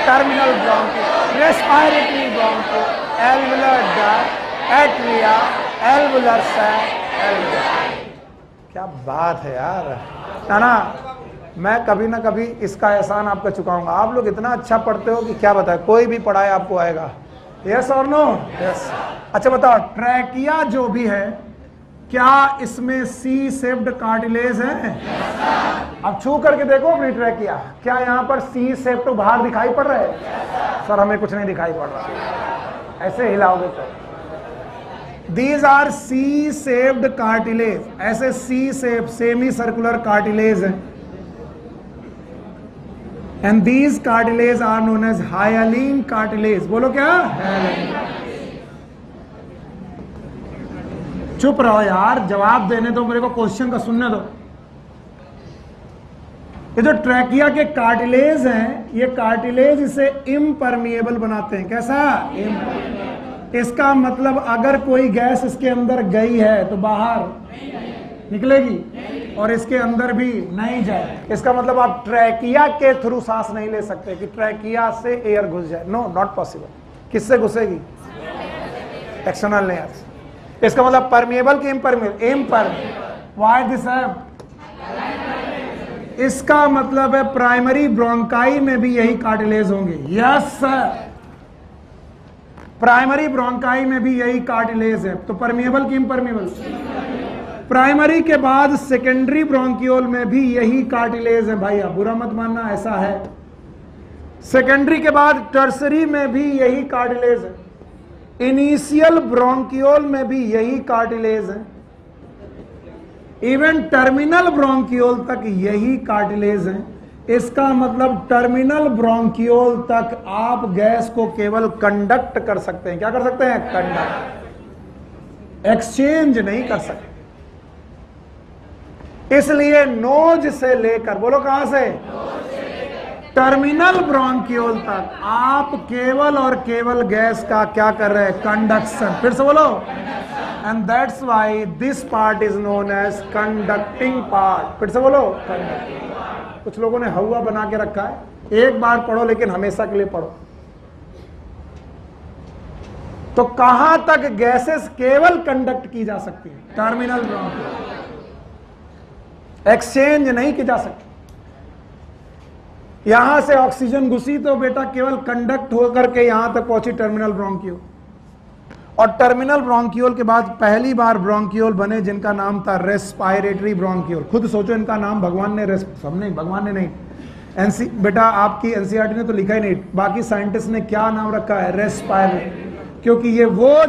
terminal bronchi, respiratory bronchi, alveolar duct, atria, alveolar sac, क्या बात है यार, है ना। मैं कभी ना कभी इसका एहसान आपका चुकाऊंगा। आप लोग इतना अच्छा पढ़ते हो कि क्या बताए, कोई भी पढ़ाए आपको आएगा। यस और नो? यस। अच्छा बताओ, ट्रैकिया जो भी है, क्या इसमें सी शेप्ड कार्टिलेज है? अब छू करके देखो अपनी ट्रैकिया, क्या यहाँ पर सी शेप्ड बाहर दिखाई पड़ रहा है? सर हमें कुछ नहीं दिखाई पड़ रहा। ऐसे हिलाओगे तो These are C-shaped cartilage, ऐसे C-shaped semi circular cartilage हैं, and these cartilage are known as hyaline cartilage। बोलो क्या? चुप रहो यार, जवाब देने दो मेरे को, क्वेश्चन का सुनने दो। ये जो ट्रैकिया के कार्टिलेज हैं, ये कार्टिलेज इसे इम्परमिएबल बनाते हैं। कैसा? इसका मतलब अगर कोई गैस इसके अंदर गई है तो बाहर निकलेगी और इसके अंदर भी नहीं जाए। इसका मतलब आप ट्रैकिया के थ्रू सांस नहीं ले सकते कि ट्रैकिया से एयर घुस जाए। No, not possible. किससे घुसेगी? एक्सटर्नल लेयर से। इसका मतलब परमिएबल कि इम्परमिएबल? इम्परमिएबल। व्हाई दिस है? इसका मतलब है प्राइमरी ब्रोंकाई में भी यही कार्टिलेज होंगे। यस सर, प्राइमरी ब्रोंकाई में भी यही कार्टिलेज है। तो परमिएबल कि इम्परमिएबल? प्राइमरी के बाद सेकेंडरी ब्रोंकियोल में भी यही कार्टिलेज है भैया, बुरा मत मानना, ऐसा है। सेकेंडरी के बाद टर्सरी में भी यही कार्टिलेज है। इनिशियल ब्रोंकियोल में भी यही कार्टिलेज है। इवन टर्मिनल ब्रोंकियोल तक यही कार्टिलेज है। इसका मतलब टर्मिनल ब्रोंकियोल तक आप गैस को केवल कंडक्ट कर सकते हैं। क्या कर सकते हैं? कंडक्ट, एक्सचेंज नहीं कर सकते। इसलिए नोज से लेकर, बोलो कहां से? टर्मिनल ब्रोंकियोल तक आप केवल और केवल गैस का क्या कर रहे हैं? कंडक्शन। फिर से बोलो। And that's why this part is known as conducting part. फिर से बोलो, कंडक्टिंग। कुछ लोगों ने हवा बना के रखा है, एक बार पढ़ो लेकिन हमेशा के लिए पढ़ो। तो कहां तक गैसेस केवल कंडक्ट की जा सकती है? Terminal bronchiole. एक्सचेंज नहीं की जा सकती। यहां से ऑक्सीजन घुसी तो बेटा केवल कंडक्ट होकर के यहां तक पहुंची टर्मिनल ब्रोंकियोल। और टर्मिनल ब्रोंकियोल के बाद पहली बार ब्रोंकियोल बने जिनका नाम था रेस्पायरेटरी ब्रोंकियोल। खुद सोचो, इनका नाम भगवान ने सब नहीं, भगवान ने नहीं, बेटा आपकी एनसीईआरटी ने तो लिखा ही नहीं, बाकी साइंटिस्ट ने क्या नाम रखा है? रेस्पायरेटरी। क्योंकि ये वो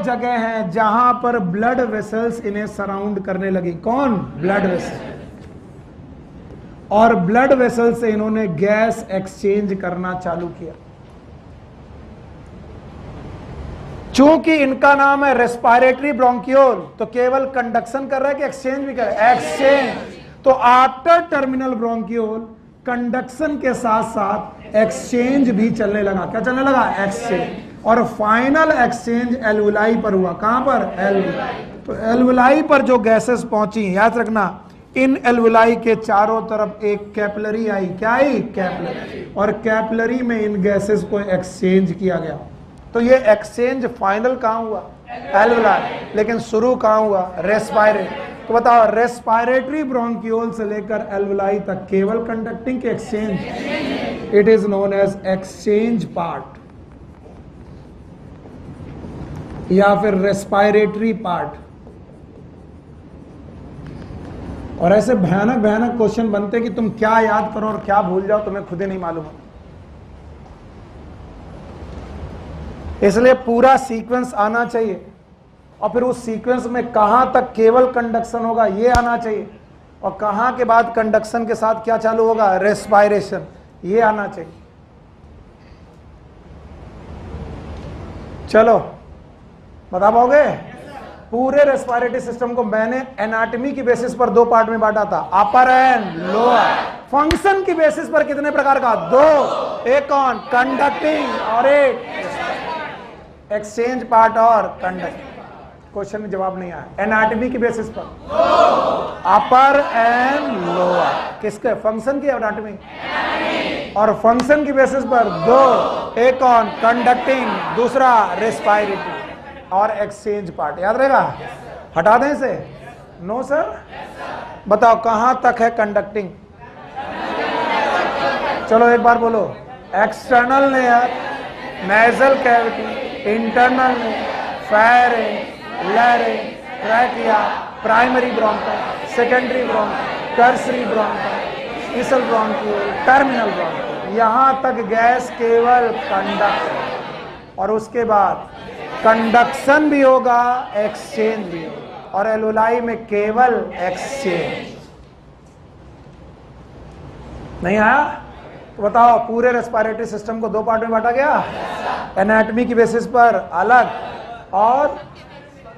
जगह है जहां पर ब्लड वेसल्स इन्हें सराउंड करने लगी। कौन? Blood vessel. और ब्लड वेसल से इन्होंने गैस एक्सचेंज करना चालू किया। चूंकि इनका नाम है रेस्पायरेटरी ब्रोंकियोल, तो केवल कंडक्शन कर रहा है कि एक्सचेंज भी कर रहा है? एक्सचेंज। तो आफ्टर टर्मिनल ब्रोंकियोल कंडक्शन के साथ साथ एक्सचेंज भी चलने लगा। क्या चलने लगा? एक्सचेंज। और फाइनल एक्सचेंज एल्वुलाई पर हुआ। कहां पर? एल्वुलाई। तो एल्वुलाई पर जो गैसेस पहुंची, याद रखना, इन एल्वुलाई के चारों तरफ एक कैपिलरी आई। क्या आई? कैपिलरी। और कैपिलरी में इन गैसेस को एक्सचेंज किया गया। तो ये एक्सचेंज फाइनल कहां हुआ? एल्वुलाई। लेकिन शुरू कहां हुआ? रेस्पायरेटरी। तो बताओ, रेस्पायरेटरी ब्रोंकियोल से लेकर एल्वुलाई तक केवल कंडक्टिंग के exchange, it is known as exchange part या फिर रेस्पायरेटरी पार्ट। और ऐसे भयानक भयानक क्वेश्चन बनते कि तुम क्या याद करो और क्या भूल जाओ, तुम्हें खुद ही नहीं मालूम। इसलिए पूरा सीक्वेंस आना चाहिए, और फिर उस सीक्वेंस में कहां तक केवल कंडक्शन होगा ये आना चाहिए, और कहां के बाद कंडक्शन के साथ क्या चालू होगा? रेस्पायरेशन, ये आना चाहिए। चलो बता पाओगे? पूरे रेस्पिरेटरी सिस्टम को मैंने एनाटॉमी की बेसिस पर दो पार्ट में बांटा था, अपर एंड लोअर। फंक्शन की बेसिस पर कितने प्रकार का? दो, एक कौन? कंडक्टिंग और एक एक्सचेंज पार्ट और कंडक्टिंग। क्वेश्चन में जवाब नहीं आया। एनाटॉमी की बेसिस पर अपर एंड लोअर, किसके? फंक्शन की एनाटॉमी। और फंक्शन की बेसिस पर दो, एक कौन? कंडक्टिंग, दूसरा रेस्पिरेटरी। और एक्सचेंज पार्ट, याद रहेगा? हटा दें इसे? No sir? बताओ कहां तक है कंडक्टिंग? चलो एक बार बोलो, external layer, nasal cavity, internal layer, pharynx, larynx, trachea, primary bronchi, secondary bronchi, tertiary bronchi, इसल ब्रोंक्यूल, टर्मिनल ब्रोंक्यूल, यहां तक गैस केवल कंडक्ट, और उसके बाद कंडक्शन भी होगा, एक्सचेंज भी होगा, और एल्वुलाई में केवल एक्सचेंज। नहीं आया? तो बताओ, पूरे रेस्पिरेटरी सिस्टम को दो पार्ट में बांटा गया, एनाटॉमी की बेसिस पर अलग और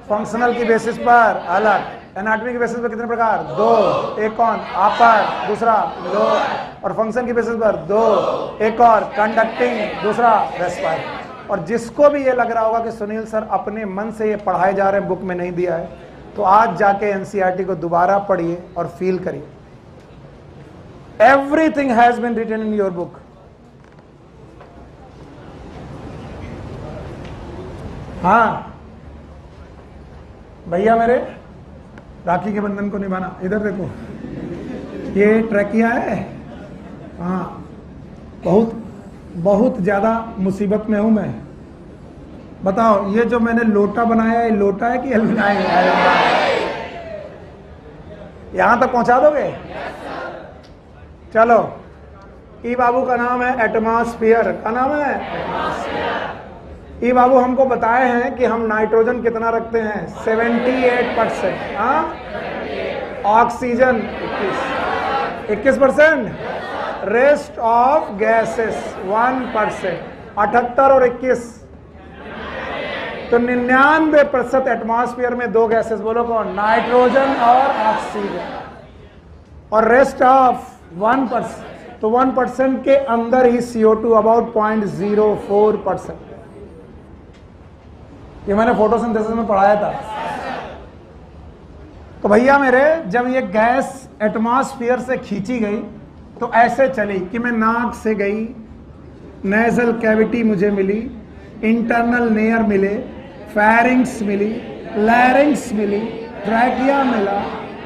फंक्शनल की बेसिस पर अलग। एनाटॉमी की बेसिस पर कितने प्रकार? दो। एक कौन? अपर, दूसरा लोअर। और फंक्शन की बेसिस पर दो, एक और कंडक्टिंग, दूसरा रेस्पिरेटरी। और जिसको भी ये लग रहा होगा कि सुनील सर अपने मन से ये पढ़ाए जा रहे हैं, बुक में नहीं दिया है, तो आज जाके एनसीईआरटी को दोबारा पढ़िए और फील करिए। Everything has been written in your book. हाँ भैया मेरे, राखी के बंधन को निभाना। इधर देखो, ये ट्रैकिया है। हाँ, बहुत बहुत ज्यादा मुसीबत में हूं मैं। बताओ, ये जो मैंने लोटा बनाया है, लोटा है कि एल्वुलाई है? यहां तक पहुंचा दोगे? चलो, ई बाबू का नाम है एटमॉस्फेयर। का नाम है? ई बाबू हमको बताए हैं कि हम नाइट्रोजन कितना रखते हैं? 78%। हाँ, ऑक्सीजन 21%, रेस्ट ऑफ गैसेस 1%। 78 और 21 तो 99% एटमॉस्फेयर में दो गैसेस, बोलो कौन? नाइट्रोजन और ऑक्सीजन। और रेस्ट ऑफ 1%, तो 1% के अंदर ही CO2, अबाउट 0.04%। ये मैंने फोटोसिंथेसिस में पढ़ाया था। तो भैया मेरे, जब ये गैस एटमॉस्फेयर से खींची गई तो ऐसे चली कि मैं नाक से गई, नेजल कैविटी मुझे मिली, इंटरनल लेयर मिले, फेरिंक्स मिली, लैरिंक्स मिली, ट्रैकिया मिला,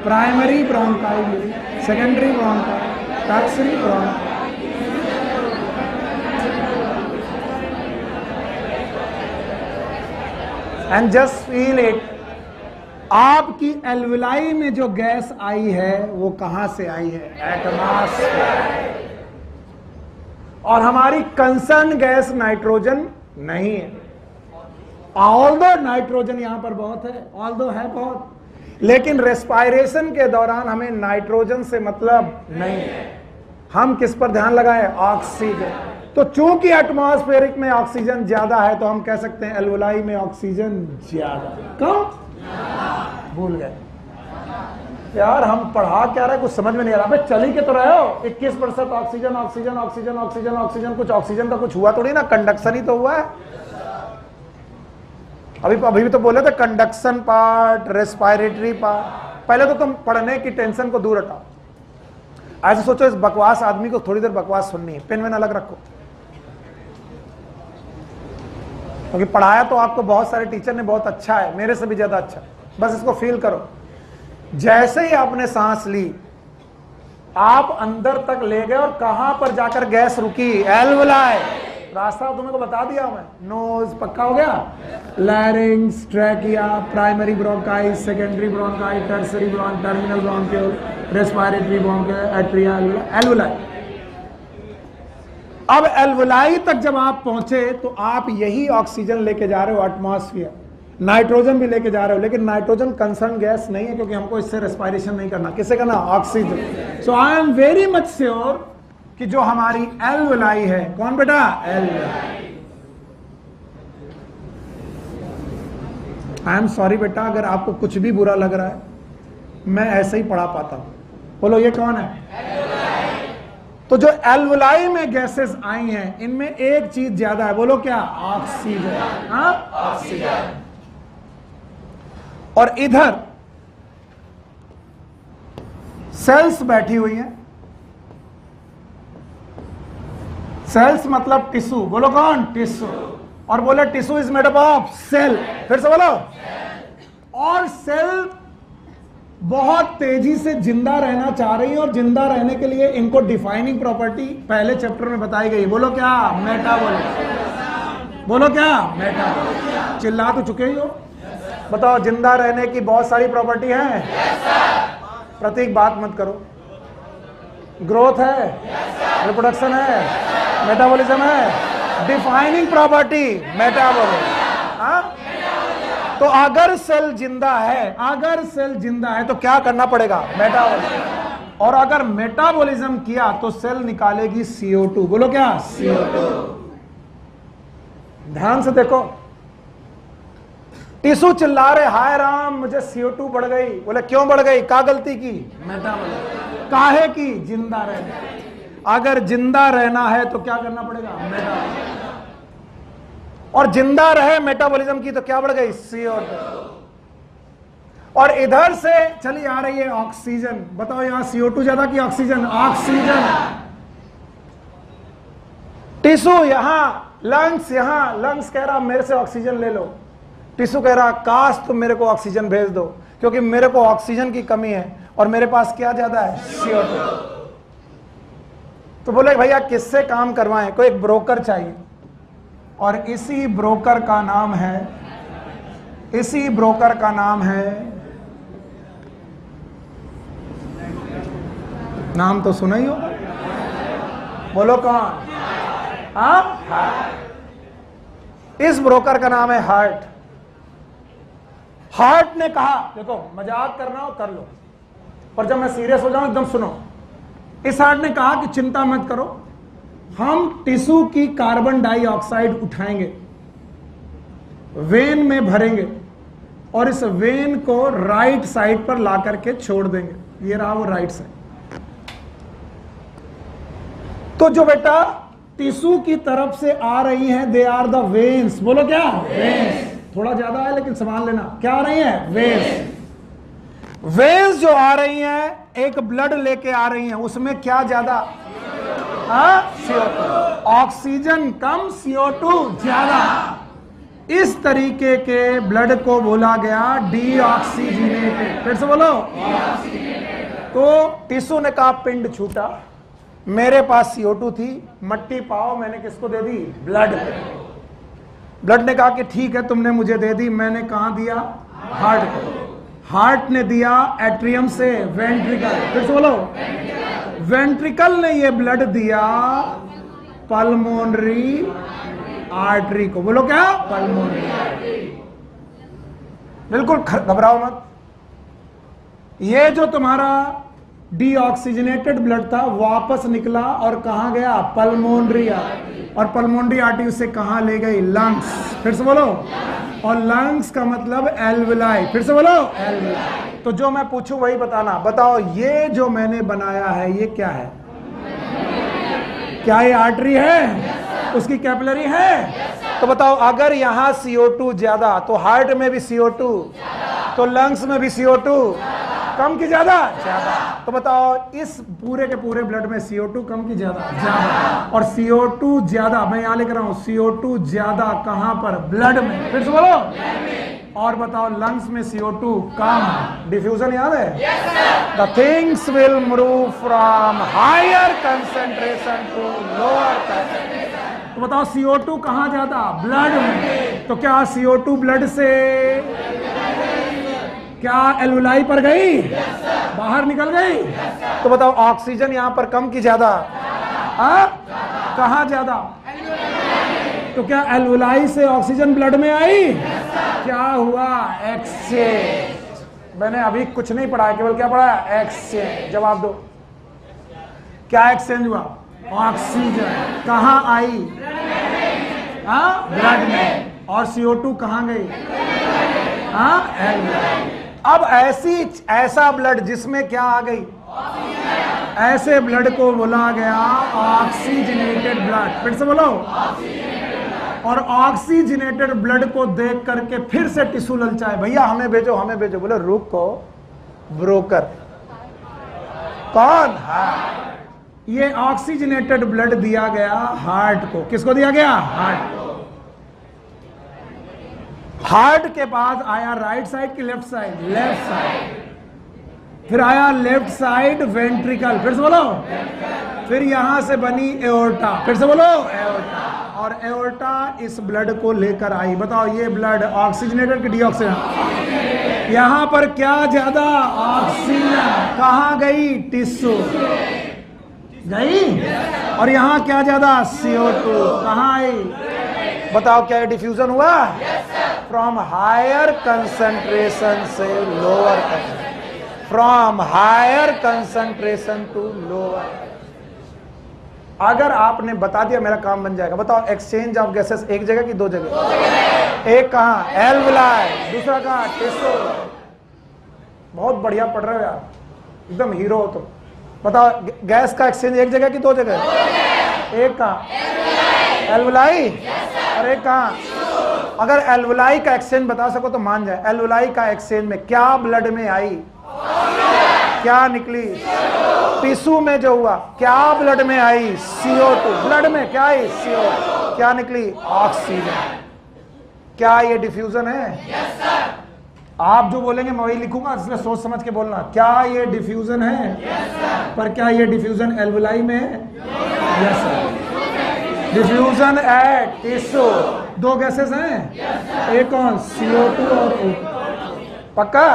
प्राइमरी ब्रोंकाई मिली, secondary bronchi, tertiary bronchi. And just feel it, आपकी एल्वुलाई में जो गैस आई है वो कहां से आई है? एटमॉस्फेयर। और हमारी कंसर्न गैस नाइट्रोजन नहीं है। ऑल्दो नाइट्रोजन यहां पर बहुत है, ऑल्दो है बहुत, लेकिन रेस्पिरेशन के दौरान हमें नाइट्रोजन से मतलब नहीं है। हम किस पर ध्यान लगाएं? ऑक्सीजन। तो चूंकि एटमॉस्फेरिक में ऑक्सीजन ज्यादा है तो हम कह सकते हैं एल्वुलाई में ऑक्सीजन ज्यादा। कम? भूल गए यार, हम पढ़ा क्या रहे, कुछ समझ में नहीं आ रहा। भाई चली के तो रहे हो, 21% oxygen oxygen oxygen oxygen oxygen, कुछ ऑक्सीजन का कुछ हुआ थोड़ी ना, कंडक्शन ही तो हुआ है। अभी भी तो बोले थे कंडक्शन पार्ट, रेस्पिरेटरी पार्ट। पहले तो तुम पढ़ने की टेंशन को दूर हटाओ। ऐसे सोचो, इस बकवास आदमी को थोड़ी देर बकवास सुननी है, पेन वेन अलग रखो। क्योंकि पढ़ाया तो आपको बहुत सारे टीचर ने बहुत अच्छा है, मेरे से भी ज्यादा अच्छा। बस इसको फील करो। जैसे ही आपने सांस ली, आप अंदर तक ले गए, और कहां पर जाकर गैस रुकी? एल्वुलाई। रास्ता तुमको बता दिया मैं। नोज पक्का हो गया, larynx, trachea, primary bronchi, secondary bronchi, tertiary bronchi, terminal bronchiole, respiratory bronchi, atria, alveoli. अब एल्वुलाई तक जब आप पहुंचे तो आप यही ऑक्सीजन लेके जा रहे हो, एटमॉस्फेयर, नाइट्रोजन भी लेके जा रहे हो, लेकिन नाइट्रोजन कंसर्न गैस नहीं है, क्योंकि हमको इससे रेस्पिरेशन नहीं करना। किससे करना? Oxygen. So I am very much sure कि जो हमारी एल्वुलाई है, कौन बेटा? एल्वुलाई। आई एम सॉरी बेटा, अगर आपको कुछ भी बुरा लग रहा है, मैं ऐसे ही पढ़ा पाता हूं। बोलो ये कौन है? तो जो एल्वुलाई में गैसेस आई हैं, इनमें एक चीज ज्यादा है, बोलो क्या? ऑक्सीजन। हाँ, ऑक्सीजन। और इधर सेल्स बैठी हुई हैं। सेल्स मतलब टिश्यू, बोलो कौन? टिश्यू। और बोले tissue is made up of cell. फिर से बोलो। और सेल बहुत तेजी से जिंदा रहना चाह रही है और जिंदा रहने के लिए इनको डिफाइनिंग प्रॉपर्टी पहले चैप्टर में बताई गई। बोलो क्या? मेटाबॉलिज्म। बोलो क्या? मेटाबॉलिज्म। चिल्ला तो चुके ही हो। बताओ जिंदा रहने की बहुत सारी प्रॉपर्टी है। प्रतीक बात मत करो। ग्रोथ है, रिप्रोडक्शन है, मेटाबॉलिज्म है, डिफाइनिंग प्रॉपर्टी मेटाबॉलिज्म। तो अगर सेल जिंदा है, अगर सेल जिंदा है तो क्या करना पड़ेगा? मेटाबॉलिज्म। और अगर मेटाबॉलिज्म किया तो सेल निकालेगी CO2। बोलो क्या? CO2। ध्यान से देखो, टिश्यू चिल्ला रहे हाय राम मुझे CO2 बढ़ गई। बोले क्यों बढ़ गई? क्या गलती की? मेटाबॉलिज्म। काहे की? जिंदा रहने। अगर जिंदा रहना है तो क्या करना पड़ेगा? मेटाबॉलिज्म। और जिंदा रहे मेटाबॉलिज्म की तो क्या बढ़ गई? CO2। और इधर से चली आ रही है ऑक्सीजन। बताओ यहां CO2 ज्यादा की ऑक्सीजन? ऑक्सीजन। टिश्यू यहां, लंग्स कह रहा मेरे से ऑक्सीजन ले लो। टिश्यू कह रहा काश तुम मेरे को ऑक्सीजन भेज दो, क्योंकि मेरे को ऑक्सीजन की कमी है और मेरे पास क्या ज्यादा है? CO2। तो बोले भैया किससे काम करवाएं? कोई एक ब्रोकर चाहिए और इसी ब्रोकर का नाम है, नाम तो सुना ही हो। बोलो कौन? इस ब्रोकर का नाम है हार्ट। हार्ट ने कहा देखो मजाक करना हो कर लो, पर जब मैं सीरियस हो जाऊं एकदम सुनो। इस हार्ट ने कहा कि चिंता मत करो, हम टिश्यू की कार्बन डाइऑक्साइड उठाएंगे, वेन में भरेंगे और इस वेन को राइट साइड पर ला करके छोड़ देंगे। ये रहा वो राइट साइड। तो जो बेटा टिश्यू की तरफ से आ रही हैं दे आर द वेन्स। बोलो क्या? वेन्स। थोड़ा ज्यादा है लेकिन संभाल लेना। क्या आ रही हैं? वेन्स। वेन्स जो आ रही हैं एक ब्लड लेके आ रही हैं, उसमें क्या ज्यादा? CO2। ऑक्सीजन कम, CO2 ज्यादा। इस तरीके के ब्लड को बोला गया डीऑक्सीजनेटेड। फिर से बोलो। तो टिश्यू ने कहा पिंड छूटा, मेरे पास CO2 थी, मट्टी पाओ, मैंने किसको दे दी? ब्लड। ब्लड ने कहा कि ठीक है तुमने मुझे दे दी, मैंने कहां दिया? हार्ट को। हार्ट ने दिया एट्रियम से वेंट्रिकल। फिर से बोलो। वेंट्रिकल ने ये ब्लड दिया पल्मोनरी आर्टरी को। बोलो क्या? Pulmonary artery. बिल्कुल घबराओ मत। ये जो तुम्हारा डीऑक्सीजनेटेड ब्लड था वापस निकला और कहां गया? Pulmonary artery. और पल्मोनरी आर्टरी उसे कहां ले गई? लंग्स। फिर से बोलो। और लंग्स का मतलब एल्वेलाई। फिर से बोलो। एल्वेलाई। तो जो मैं पूछूं वही बताना। बताओ ये जो मैंने बनाया है ये क्या है? क्या ये आर्टरी है? उसकी कैपिलरी है? तो बताओ अगर यहां CO2 ज्यादा तो हार्ट में भी CO2, तो लंग्स में भी CO2 कम की ज्यादा? ज्यादा। तो बताओ इस पूरे के पूरे ब्लड में CO2 कम की ज्यादा? ज्यादा। और CO2 ज्यादा, मैं यहां लिख रहा हूं CO2 ज्यादा कहां पर? ब्लड में। फिर से बोलो। और बताओ लंग्स में CO2 कम। डिफ्यूजन याद है? The things will move from higher concentration to lower concentration. तो बताओ CO2 कहां ज्यादा? ब्लड में। तो क्या CO2 ब्लड से क्या एल्वेलाई पर गई? बाहर निकल गई? तो बताओ ऑक्सीजन यहां पर कम की ज्यादा? कहां ज्यादा? तो क्या एल्वेलाई से ऑक्सीजन ब्लड में आई? क्या हुआ? एक्सचेंज। मैंने अभी कुछ नहीं पढ़ा, केवल क्या पढ़ा? एक्सचेंज। जवाब दो। क्या एक्सचेंज हुआ? ऑक्सीजन कहां आई? ब्लड में। और CO2 कहां गई? एल्वेलाई। अब ऐसा ब्लड जिसमें क्या आ गई? ऐसे ब्लड को बोला गया ऑक्सीजनेटेड ब्लड। फिर से बोलो। और ऑक्सीजनेटेड ब्लड को देख करके फिर से टिश्यू ललचाए, भैया हमें भेजो हमें भेजो। बोले रुको, ब्रोकर कौन? ये ऑक्सीजनेटेड ब्लड दिया गया हार्ट को। किसको दिया गया? हार्ट को। हार्ट के पास आया राइट साइड की लेफ्ट साइड? Left side. फिर आया लेफ्ट साइड वेंट्रिकल, फिर से बोलो। फिर यहां से बनी एओर्टा, फिर से बोलो एओर्टा। और एओर्टा इस ब्लड को लेकर आई। बताओ ये ब्लड ऑक्सीजनेटेड कि डीऑक्सीजनेटेड? यहां पर क्या ज्यादा? ऑक्सीजन। कहां गई? टिश्यू गई। और यहां क्या ज्यादा? CO2। कहां आई? बताओ क्या डिफ्यूजन हुआ? फ्रॉम हायर कंसंट्रेशन से lower concentration, from higher concentration to lower. अगर आपने बता दिया मेरा काम बन जाएगा। बताओ एक्सचेंज ऑफ गैसेस एक जगह की दो जगह? एक कहां? एल्वुलाई। दूसरा कहां? टिश्यू। बहुत बढ़िया पढ़ रहे हो यार, एकदम हीरो हो तुम। बताओ गैस का एक्सचेंज एक जगह की दो जगह? एक कहां? एल्वुलाई। और एक कहां? अगर एल्वुलाई का एक्सचेंज बता सको तो मान जाए। एल्वुलाई का एक्सचेंज में क्या ब्लड में आई? क्या निकली? टिश्यू में जो हुआ क्या ब्लड में आई? CO2। ब्लड में क्या आई? CO2। क्या निकली? ऑक्सीजन। क्या ये डिफ्यूजन है? आप जो बोलेंगे मैं वही लिखूंगा, इसलिए सोच समझ के बोलना। क्या ये डिफ्यूजन है? पर क्या ये डिफ्यूजन एल्वुलाई में है? Yes sir. Diffusion at tissue. दो गैसेस हैं, एक कौन? CO2 और O2। पक्का?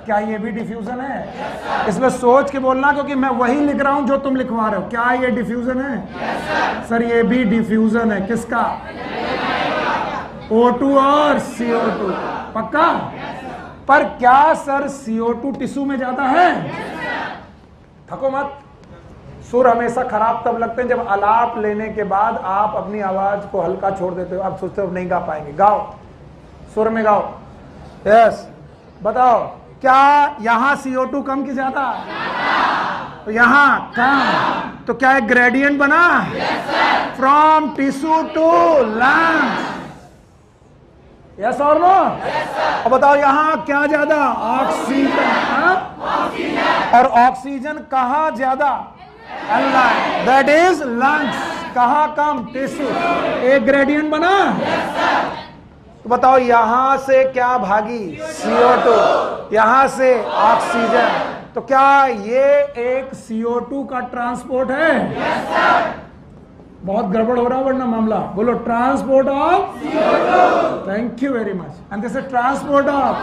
क्या ये भी डिफ्यूजन है? इसलिए सोच के बोलना, क्योंकि मैं वही लिख रहा हूं जो तुम लिखवा रहे हो। क्या ये डिफ्यूजन है? सर ये भी डिफ्यूजन है। किसका? O2 और CO2। पक्का? पर क्या सर CO2 टिश्यू में ज्यादा है? थको मत। सुर हमेशा खराब तब लगते हैं जब आलाप लेने के बाद आप अपनी आवाज को हल्का छोड़ देते हो। आप सोचते हो नहीं गा पाएंगे। गाओ, सुर में गाओ। यस। बताओ क्या यहां CO2 कम की ज्यादा? तो यहां कम। तो क्या एक ग्रेडियंट बना? From tissue to lungs. Yes और नो? अब बताओ यहां क्या ज्यादा? ऑक्सीजन। और ऑक्सीजन कहां ज्यादा? That is lungs. कहां कम? टिश्यू। एक ग्रेडियंट बना। तो बताओ यहां से क्या भागी? CO2। यहां से ऑक्सीजन। तो क्या ये एक CO2 का ट्रांसपोर्ट है? बहुत गड़बड़ हो रहा है वरना मामला। बोलो transport of CO2। Thank you very much. And this is transport of.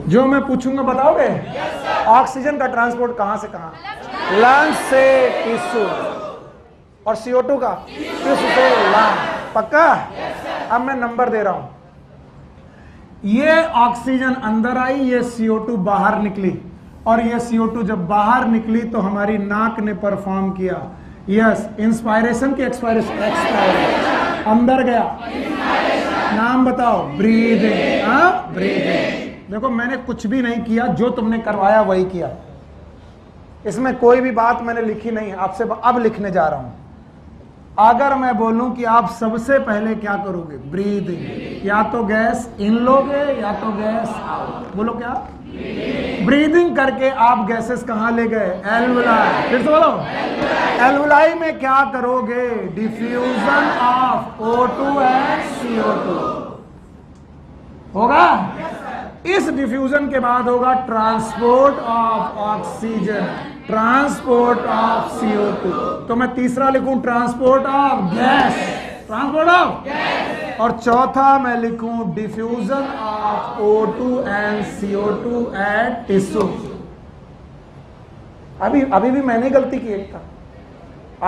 जो मैं पूछूंगा बताओगे? ऑक्सीजन का ट्रांसपोर्ट कहां से कहां? लंग्स से टिश्यू। और CO2 का? टिश्यू से लंग। पक्का? अब मैं नंबर दे रहा हूं। ये ऑक्सीजन अंदर आई, ये CO2 बाहर निकली। और ये CO2 जब बाहर निकली तो हमारी नाक ने परफॉर्म किया। यस, इंस्पायरेशन की एक्सपायरेशन। अंदर गया। नाम बताओ? ब्रीदिंग। ब्रीदिंग। देखो मैंने कुछ भी नहीं किया, जो तुमने करवाया वही किया। इसमें कोई भी बात मैंने लिखी नहीं, आपसे अब लिखने जा रहा हूं। अगर मैं बोलूं कि आप सबसे पहले क्या करोगे? ब्रीदिंग। या तो गैस इन लोगे या तो गैस आउट। बोलो क्या? ब्रीदिंग करके आप गैसेस कहां ले गए? एल्वुलाई। फिर से बोलो। एल्वुलाई में क्या करोगे? Diffusion of O2 and CO2 होगा। इस डिफ्यूजन के बाद होगा transport of oxygen, transport of CO2। तो मैं तीसरा लिखूं transport of gas, transport of gas. और चौथा मैं लिखूं diffusion of O2 and CO2 at tissue. अभी भी मैंने गलती की एक था।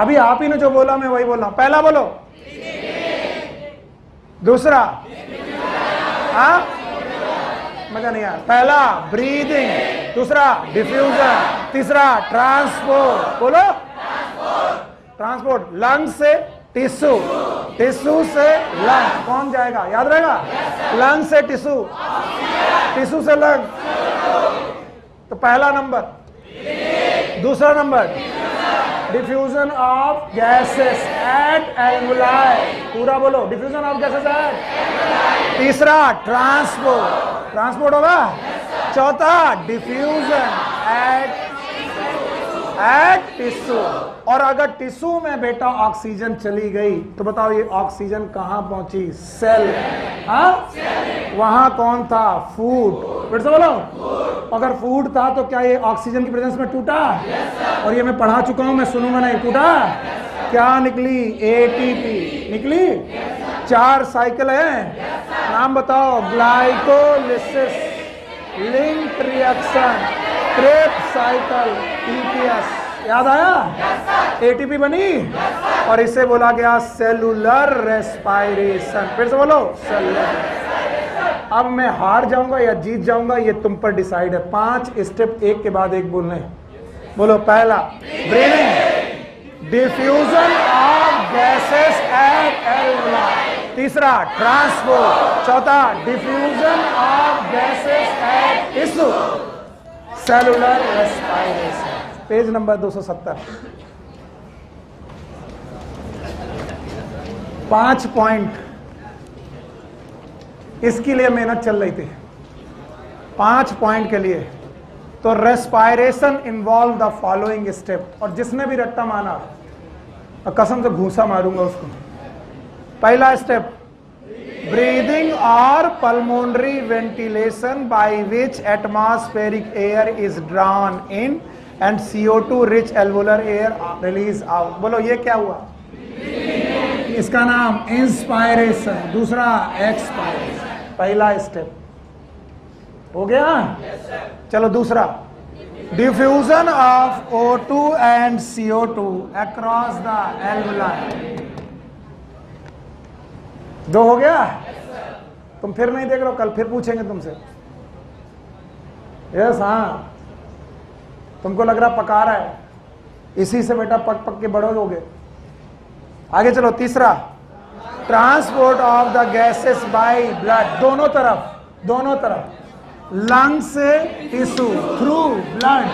अभी आप ही ने जो बोला मैं वही बोल रहा हूं। पहला बोलो। दूसरा? हाँ मजा नहीं आया। पहला ब्रीदिंग, दूसरा डिफ्यूजन, तीसरा ट्रांसपोर्ट। बोलो ट्रांसपोर्ट। लंग से टिश्यू, टिश्यू से लंग। कौन जाएगा? याद रहेगा? लंग से टिश्यू, टिश्यू से लंग। तो पहला नंबर। दूसरा number diffusion of gases at alveoli. पूरा बोलो। Diffusion of gases eight. तीसरा ट्रांसपोर्ट, ट्रांसपोर्ट होगा। चौथा डिफ्यूजन एट। Eight tissue. और अगर टिश्यू में बेटा ऑक्सीजन चली गई तो बताओ ये ऑक्सीजन कहां पहुंची? सेल। हाँ, वहां कौन था? फूड। फिर से बोलो, अगर फूड था तो क्या ये ऑक्सीजन की प्रेजेंस में टूटा? और ये मैं पढ़ा चुका हूं, मैं सुनूंगा नहीं। टूटा? क्या निकली? एटीपी निकली। 4 साइकिल है, नाम बताओ। Glycolysis, link reaction, Krebs cycle, TPS. याद आया? एटीपी बनी और इसे बोला गया सेलुलर रेस्पायरेशन। फिर से बोलो, सेलुलर। अब मैं हार जाऊंगा या जीत जाऊंगा ये तुम पर डिसाइड है। 5 स्टेप एक के बाद एक बोलने हैं। बोलो, पहला breathing, diffusion of gases at alveoli. तीसरा ट्रांसपोर्ट। चौथा diffusion of gases eight tissue. Cellular respiration. Page number 270। 5 point इसके लिए मेहनत चल रही थी, 5 पॉइंट के लिए। तो respiration involve the following step. और जिसने भी रट्टा माना कसम से घूसा मारूंगा उसको। पहला स्टेप, ब्रीदिंग और pulmonary ventilation by which atmospheric air is drawn in and CO2 rich alveolar air release out. बोलो ये क्या हुआ? इसका नाम इंस्पायरेशन, दूसरा एक्सपायरेशन। पहला स्टेप हो गया। चलो दूसरा, diffusion of O2 and CO2 across the alveoli. 2 हो गया। तुम फिर नहीं देख रहे हो, कल फिर पूछेंगे तुमसे। यस, हाँ, तुमको लग रहा पका रहा है, इसी से बेटा पक पक के बड़े लोगे। आगे चलो, तीसरा, transport of the gases by blood. दोनों तरफ, लंग से टिश्यू, थ्रू ब्लड,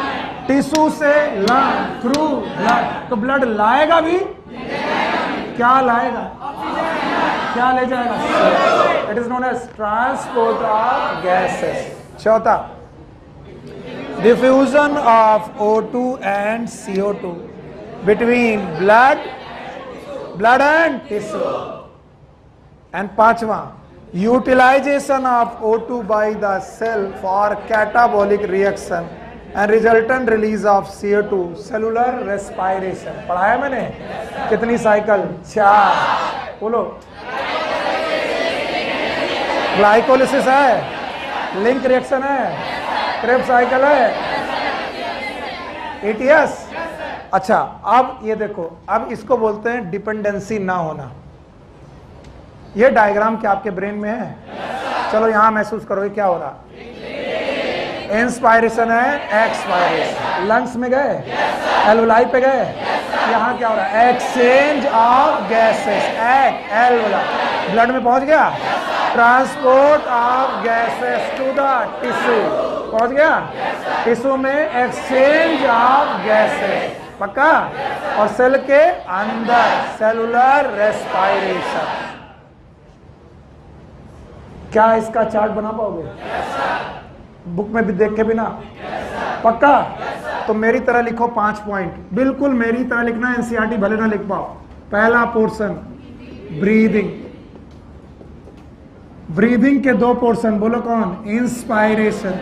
टिश्यू से लंग, थ्रू ब्लड। तो ब्लड लाएगा भी, क्या लाएगा? क्या ले जाएगा? It is known as transport of gases. चौथा, diffusion of O2 and CO2 between blood and tissue. And पांचवा, utilisation of O2 by the cell for catabolic reaction and resultant release of CO2, cellular respiration. पढ़ाया मैंने? कितनी cycle? 4। बोलो, glycolysis है, link reaction है, Krebs cycle है, ETS। अच्छा, अब ये देखो, अब इसको बोलते हैं डिपेंडेंसी ना होना। ये डायग्राम क्या आपके ब्रेन में है? चलो यहां महसूस करो, ये क्या हो रहा? इंस्पायरेशन है, एक्सपायरेशन। लंग्स में गए, एल्वुलाई पे गए, यहां क्या हो रहा है? Exchange of gases at alveoli. Blood में पहुंच गया, transport of gases to the tissue. पहुंच गया, टिश्यू में एक्सचेंज ऑफ गैसेस। पक्का? और सेल के अंदर सेलुलर रेस्पायरेशन। क्या इसका चार्ट बना पाओगे? बुक में भी देख के बिना? पक्का? तो मेरी तरह लिखो 5 पॉइंट, बिल्कुल मेरी तरह लिखना। NCERT भले ना लिख पाओ। पहला पोर्शन, ब्रीदिंग। ब्रीदिंग के 2 पोर्शन, बोलो कौन? इंस्पायरेशन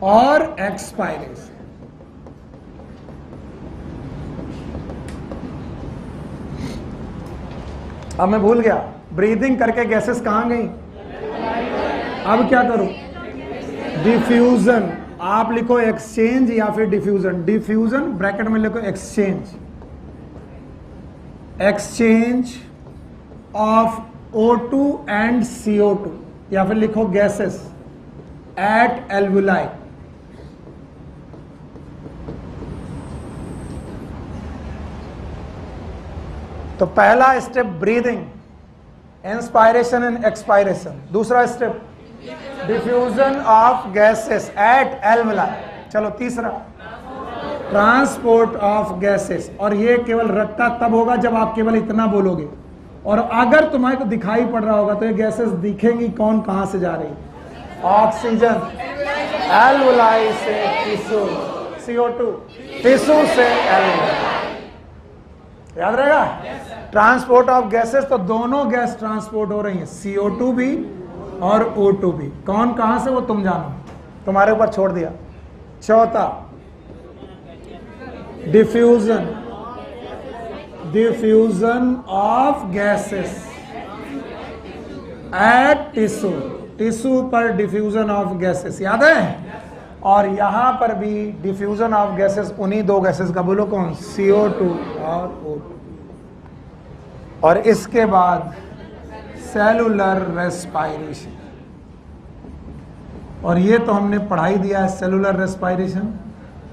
और एक्सपायरेशन। अब मैं भूल गया, ब्रीदिंग करके गैसेस कहां गई? अब क्या करूं? डिफ्यूजन। आप लिखो एक्सचेंज या फिर डिफ्यूजन। डिफ्यूजन ब्रैकेट में लिखो exchange, exchange of O2 and CO2, या फिर लिखो गैसेस एट एल्वुलाई। तो पहला step breathing, inspiration and expiration. दूसरा step diffusion of gases at alveoli. चलो तीसरा, ट्रांसपोर्ट ऑफ गैसेस। और ये केवल रट्टा तब होगा जब आप केवल इतना बोलोगे। और अगर तुम्हारे को दिखाई पड़ रहा होगा तो ये गैसेस दिखेंगी कौन कहां से जा रही? ऑक्सीजन एल्वुलाई से टिश्यू, CO2, टिश्यू से एल्वेलाई। याद रहेगा? ट्रांसपोर्ट ऑफ गैसेस, तो दोनों गैस ट्रांसपोर्ट हो रही है, CO2 भी और O2 भी। कौन कहां से वो तुम जानो, तुम्हारे ऊपर छोड़ दिया। चौथा, diffusion of gases eight tissue पर डिफ्यूजन ऑफ गैसेस, याद है? और यहां पर भी डिफ्यूजन ऑफ गैसेस उन्हीं दो गैसेस का, बोलो कौन? CO2 और O2। और इसके बाद सेलुलर रेस्पायरेशन, और ये तो हमने पढ़ाई दिया है सेलुलर रेस्पायरेशन।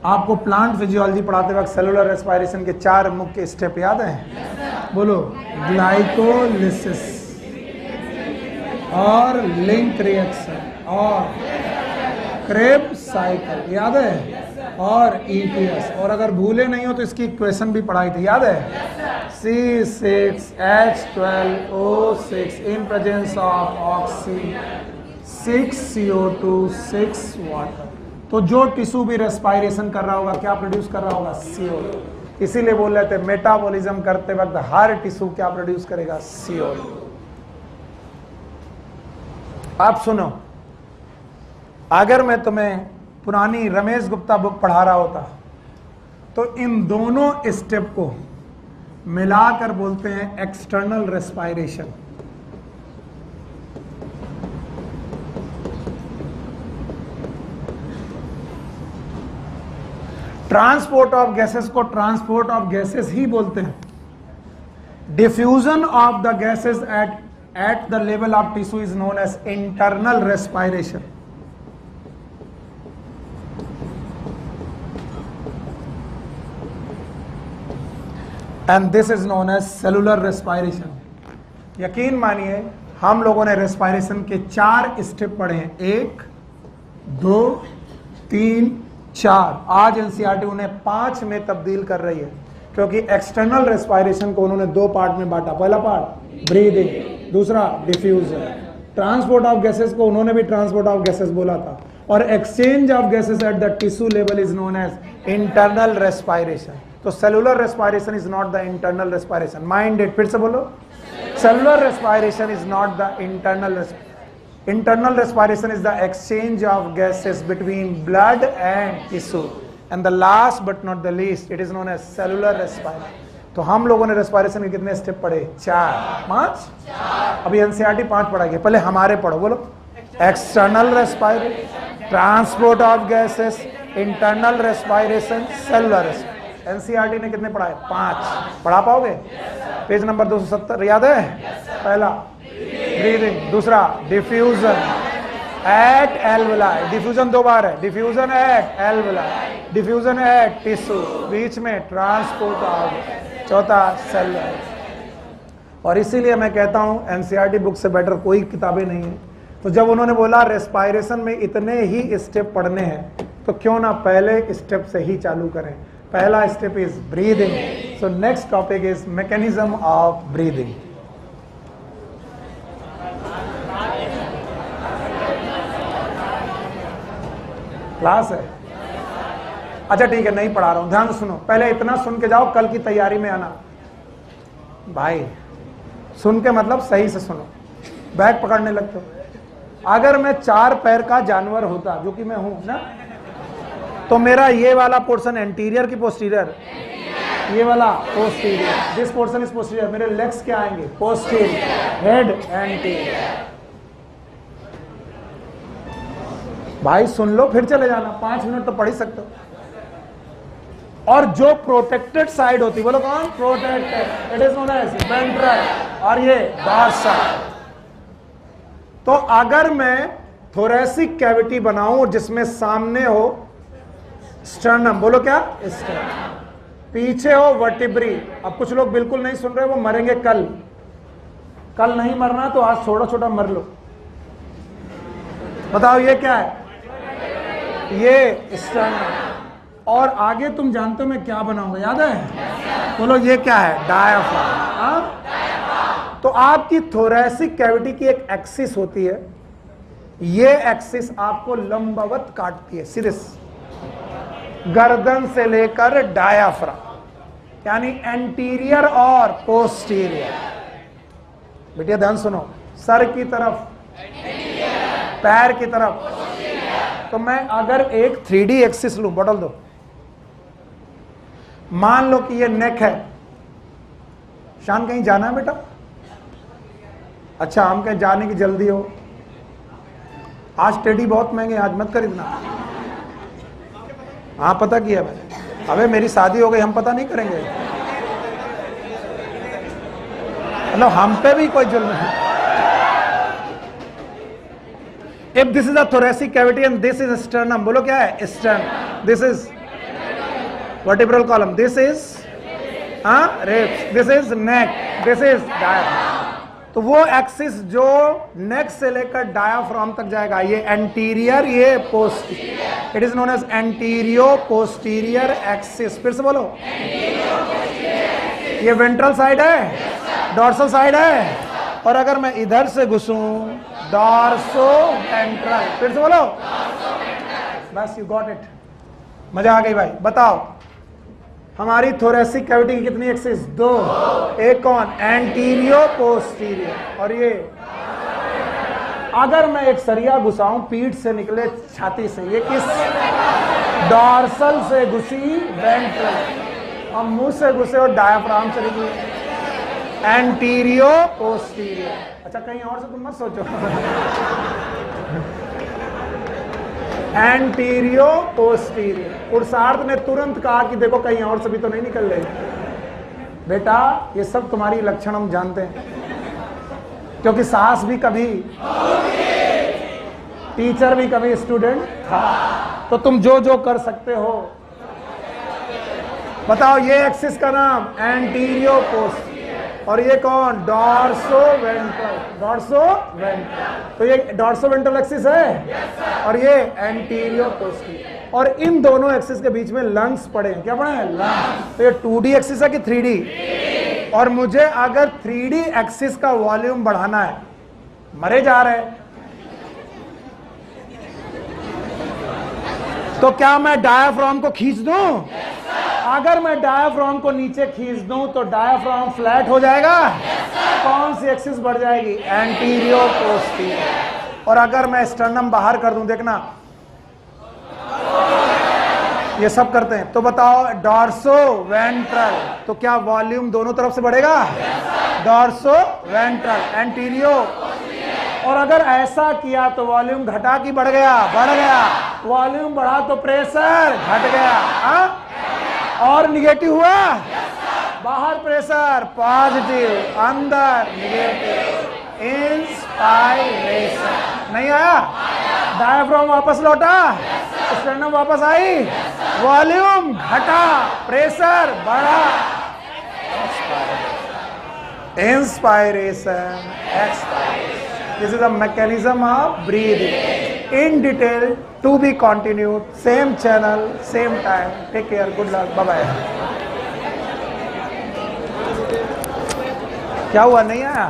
आपको प्लांट फिजियोलॉजी पढ़ाते वक्त सेलुलर रेस्पायरेशन के 4 मुख्य स्टेप याद हैं? बोलो, ग्लाइकोलिसिस और लिंक रिएक्शन और क्रेब्स साइकिल, याद है? और EPS। और अगर भूले नहीं हो तो इसकी इक्वेशन भी पढ़ाई थी, याद है? C6H12O6 in presence of oxygen, 6 CO2, 6 water. तो जो टिश्यू भी रेस्पायरेशन कर रहा होगा, क्या प्रोड्यूस कर रहा होगा? CO2। इसीलिए बोल रहे थे मेटाबॉलिज्म करते वक्त हर टिश्यू क्या प्रोड्यूस करेगा? CO2। आप सुनो, अगर मैं तुम्हें पुरानी रमेश गुप्ता बुक पढ़ा रहा होता तो इन दोनों स्टेप को मिलाकर बोलते हैं external respiration. Transport of gases को ट्रांसपोर्ट ऑफ गैसेस ही बोलते हैं। Diffusion of the gases at the level of tissue is known as internal respiration. And this is known as cellular respiration. यकीन मानिए हम लोगों ने रेस्पायरेशन के 4 स्टेप पढ़े हैं, 1, 2, 3, 4। आज एनसीईआरटी उन्हें 5 में तब्दील कर रही है, क्योंकि एक्सटर्नल रेस्पायरेशन को उन्होंने 2 पार्ट में बांटा। पहला पार्ट ब्रीदिंग, दूसरा डिफ्यूजन। ट्रांसपोर्ट ऑफ गैसेस को उन्होंने भी ट्रांसपोर्ट ऑफ गैसेस बोला था, और exchange of gases at the tissue level is known as internal respiration. तो cellular respiration is not the internal respiration. Mind it, फिर से बोलो, cellular respiration is not the internal. Internal respiration is the exchange of gases between blood and tissue, and the last but not the least, it is known as cellular respiration. तो हम लोगों ने respiration के कितने step पढ़े? 4, 5। अभी NCERT 5 पढ़ाएगी, पहले हमारे पढ़ो, बोलो। External respiration, transport of gases, internal respiration, cellular respiration. NCERT ने कितने पढ़ाए? 5। पढ़ा पाओगे? पेज नंबर 270 याद है? पहला ब्रीदिंग, दूसरा डिफ्यूजन एट एल्वेलाई, डिफ्यूजन 2 बार है, diffusion at alveoli, diffusion at tissue, बीच में ट्रांसपोर्ट ऑफ, चौथा सेलुलर। और इसीलिए मैं कहता हूं एनसीईआरटी बुक से बेटर कोई किताबें नहीं है। तो जब उन्होंने बोला रेस्पायरेशन में इतने ही स्टेप पढ़ने हैं, तो क्यों ना पहले स्टेप से ही चालू करें। पहला step is breathing. So next topic is mechanism of breathing. Class है? अच्छा ठीक है, नहीं पढ़ा रहा हूं, ध्यान सुनो। पहले इतना सुन के जाओ, कल की तैयारी में आना भाई। सुन के मतलब सही से सुनो, बैग पकड़ने लगते हो। अगर मैं 4 पैर का जानवर होता, जो कि मैं हूं ना, तो मेरा ये वाला पोर्शन एंटीरियर की पोस्टीरियर, ये वाला posterior, this portion is posterior. मेरे लेग्स क्या आएंगे? Posterior, head anterior. भाई सुन लो, फिर चले जाना, 5 मिनट तो पढ़ ही सकते हो। और जो प्रोटेक्टेड साइड होती, बोलो कौन? Protected, it is known as ventral, और ये डॉर्सल। तो अगर मैं थोरेसिक कैविटी बनाऊं जिसमें सामने हो स्टर्नम, बोलो क्या? स्टर्नम। पीछे हो वर्टिब्री। अब कुछ लोग बिल्कुल नहीं सुन रहे, वो मरेंगे कल। कल नहीं मरना तो आज छोटा छोटा मर लो। बताओ ये क्या है? ये स्टर्नम। और आगे तुम जानते हो मैं क्या बनाऊंगा, याद है? बोलो ये क्या है? डायाफ्राम। तो आपकी थोरेसिक कैविटी की एक एक्सिस होती है, ये एक्सिस आपको लंबवत काटती है, सीधे। गर्दन से लेकर डायाफ्राम, यानी एंटीरियर और पोस्टीरियर। बेटिया ध्यान सुनो, सर की तरफ, पैर की तरफ। तो मैं अगर एक 3D एक्सिस लूं, बदल दो, मान लो कि ये नेक है। शान कहीं जाना है बेटा? अच्छा, हम कहीं जाने की जल्दी हो, आज टेडी बहुत महंगे, आज मत खरीदना। हाँ पता किया मैंने, अबे मेरी शादी हो गई, हम पता नहीं करेंगे? मतलब हम पे भी कोई जुल्म है? If this is a thoracic cavity and this is sternum, बोलो क्या है? sternum. This is vertebral column. This is ribs. This is neck. This is diaphragm. तो वो एक्सिस जो नेक से लेकर डायाफ्राम तक जाएगा, ये एंटीरियर, ये posterior, it is known as antero posterior axis. फिर से बोलो, ये वेंट्रल साइड है, डॉर्सल साइड है, और अगर मैं इधर से घुसूं, डॉर्सो वेंट्रल। फिर से बोलो, बस, यू गॉट इट। मजा आ गई भाई। बताओ, हमारी थोरेसिक कैविटी की कितनी एक्सिस? 2। एक कौन? एंटीरियो पोस्टीरियर। और ये अगर मैं एक सरिया घुसाऊं पीठ से निकले छाती से, ये किस? डॉर्सल से घुसी वेंट्रल, और मुंह से घुसे और डायाफ्राम से निकली एंटीरियो पोस्टीरियर। अच्छा, कहीं और से तुम मत सोचो। एंटीरियो पोस्टीरियर। पुरुषार्थ ने तुरंत कहा कि देखो कहीं और से भी तो नहीं निकल रही। बेटा ये सब तुम्हारी लक्षण हम जानते हैं, क्योंकि सास भी कभी टीचर भी कभी स्टूडेंट था। तो तुम जो जो कर सकते हो बताओ। ये एक्सिस का नाम एंटीरियो पोस्टीरियर, और ये कौन? Dorso ventral. डॉर्सो वेंट्रल, तो ये डॉर्सो वेंट्रल एक्सिस है, और ये एंटीरियो पोस्टीरियर। और इन दोनों एक्सिस के बीच में लंग्स पड़े हैं। क्या पड़े हैं? लंग्स। तो ये 2D एक्सिस है कि 3D? और मुझे अगर 3D एक्सिस का वॉल्यूम बढ़ाना है, मरे जा रहे हैं, तो क्या मैं डायाफ्राम को खींच दूं? अगर मैं डायाफ्राम को नीचे खींच दूं तो डायाफ्राम फ्लैट हो जाएगा। कौन सी एक्सिस बढ़ जाएगी? एंटीरियो पोस्टीरियर। और अगर मैं स्टर्नम बाहर कर दूं, देखना ये सब करते हैं, तो बताओ डॉर्सो वेंट्रल, तो क्या वॉल्यूम दोनों तरफ से बढ़ेगा? Dorso ventral, antero. और अगर ऐसा किया तो वॉल्यूम घटा कि बढ़ गया? बढ़ गया। वॉल्यूम बढ़ा तो प्रेशर घट गया। और निगेटिव हुआ? बाहर प्रेशर पॉजिटिव, अंदर निगेटिव। इंस्पायरेशन। नहीं आया? डायाफ्राम वापस लौटा, स्टर्नम वापस आई, वॉल्यूम घटा, प्रेशर बढ़ा। Inspiration, expiration. This is a mechanism of breathing. In detail, to be continued. Same channel, same time. Take care. Good luck. Bye bye. क्या हुआ? नहीं आया?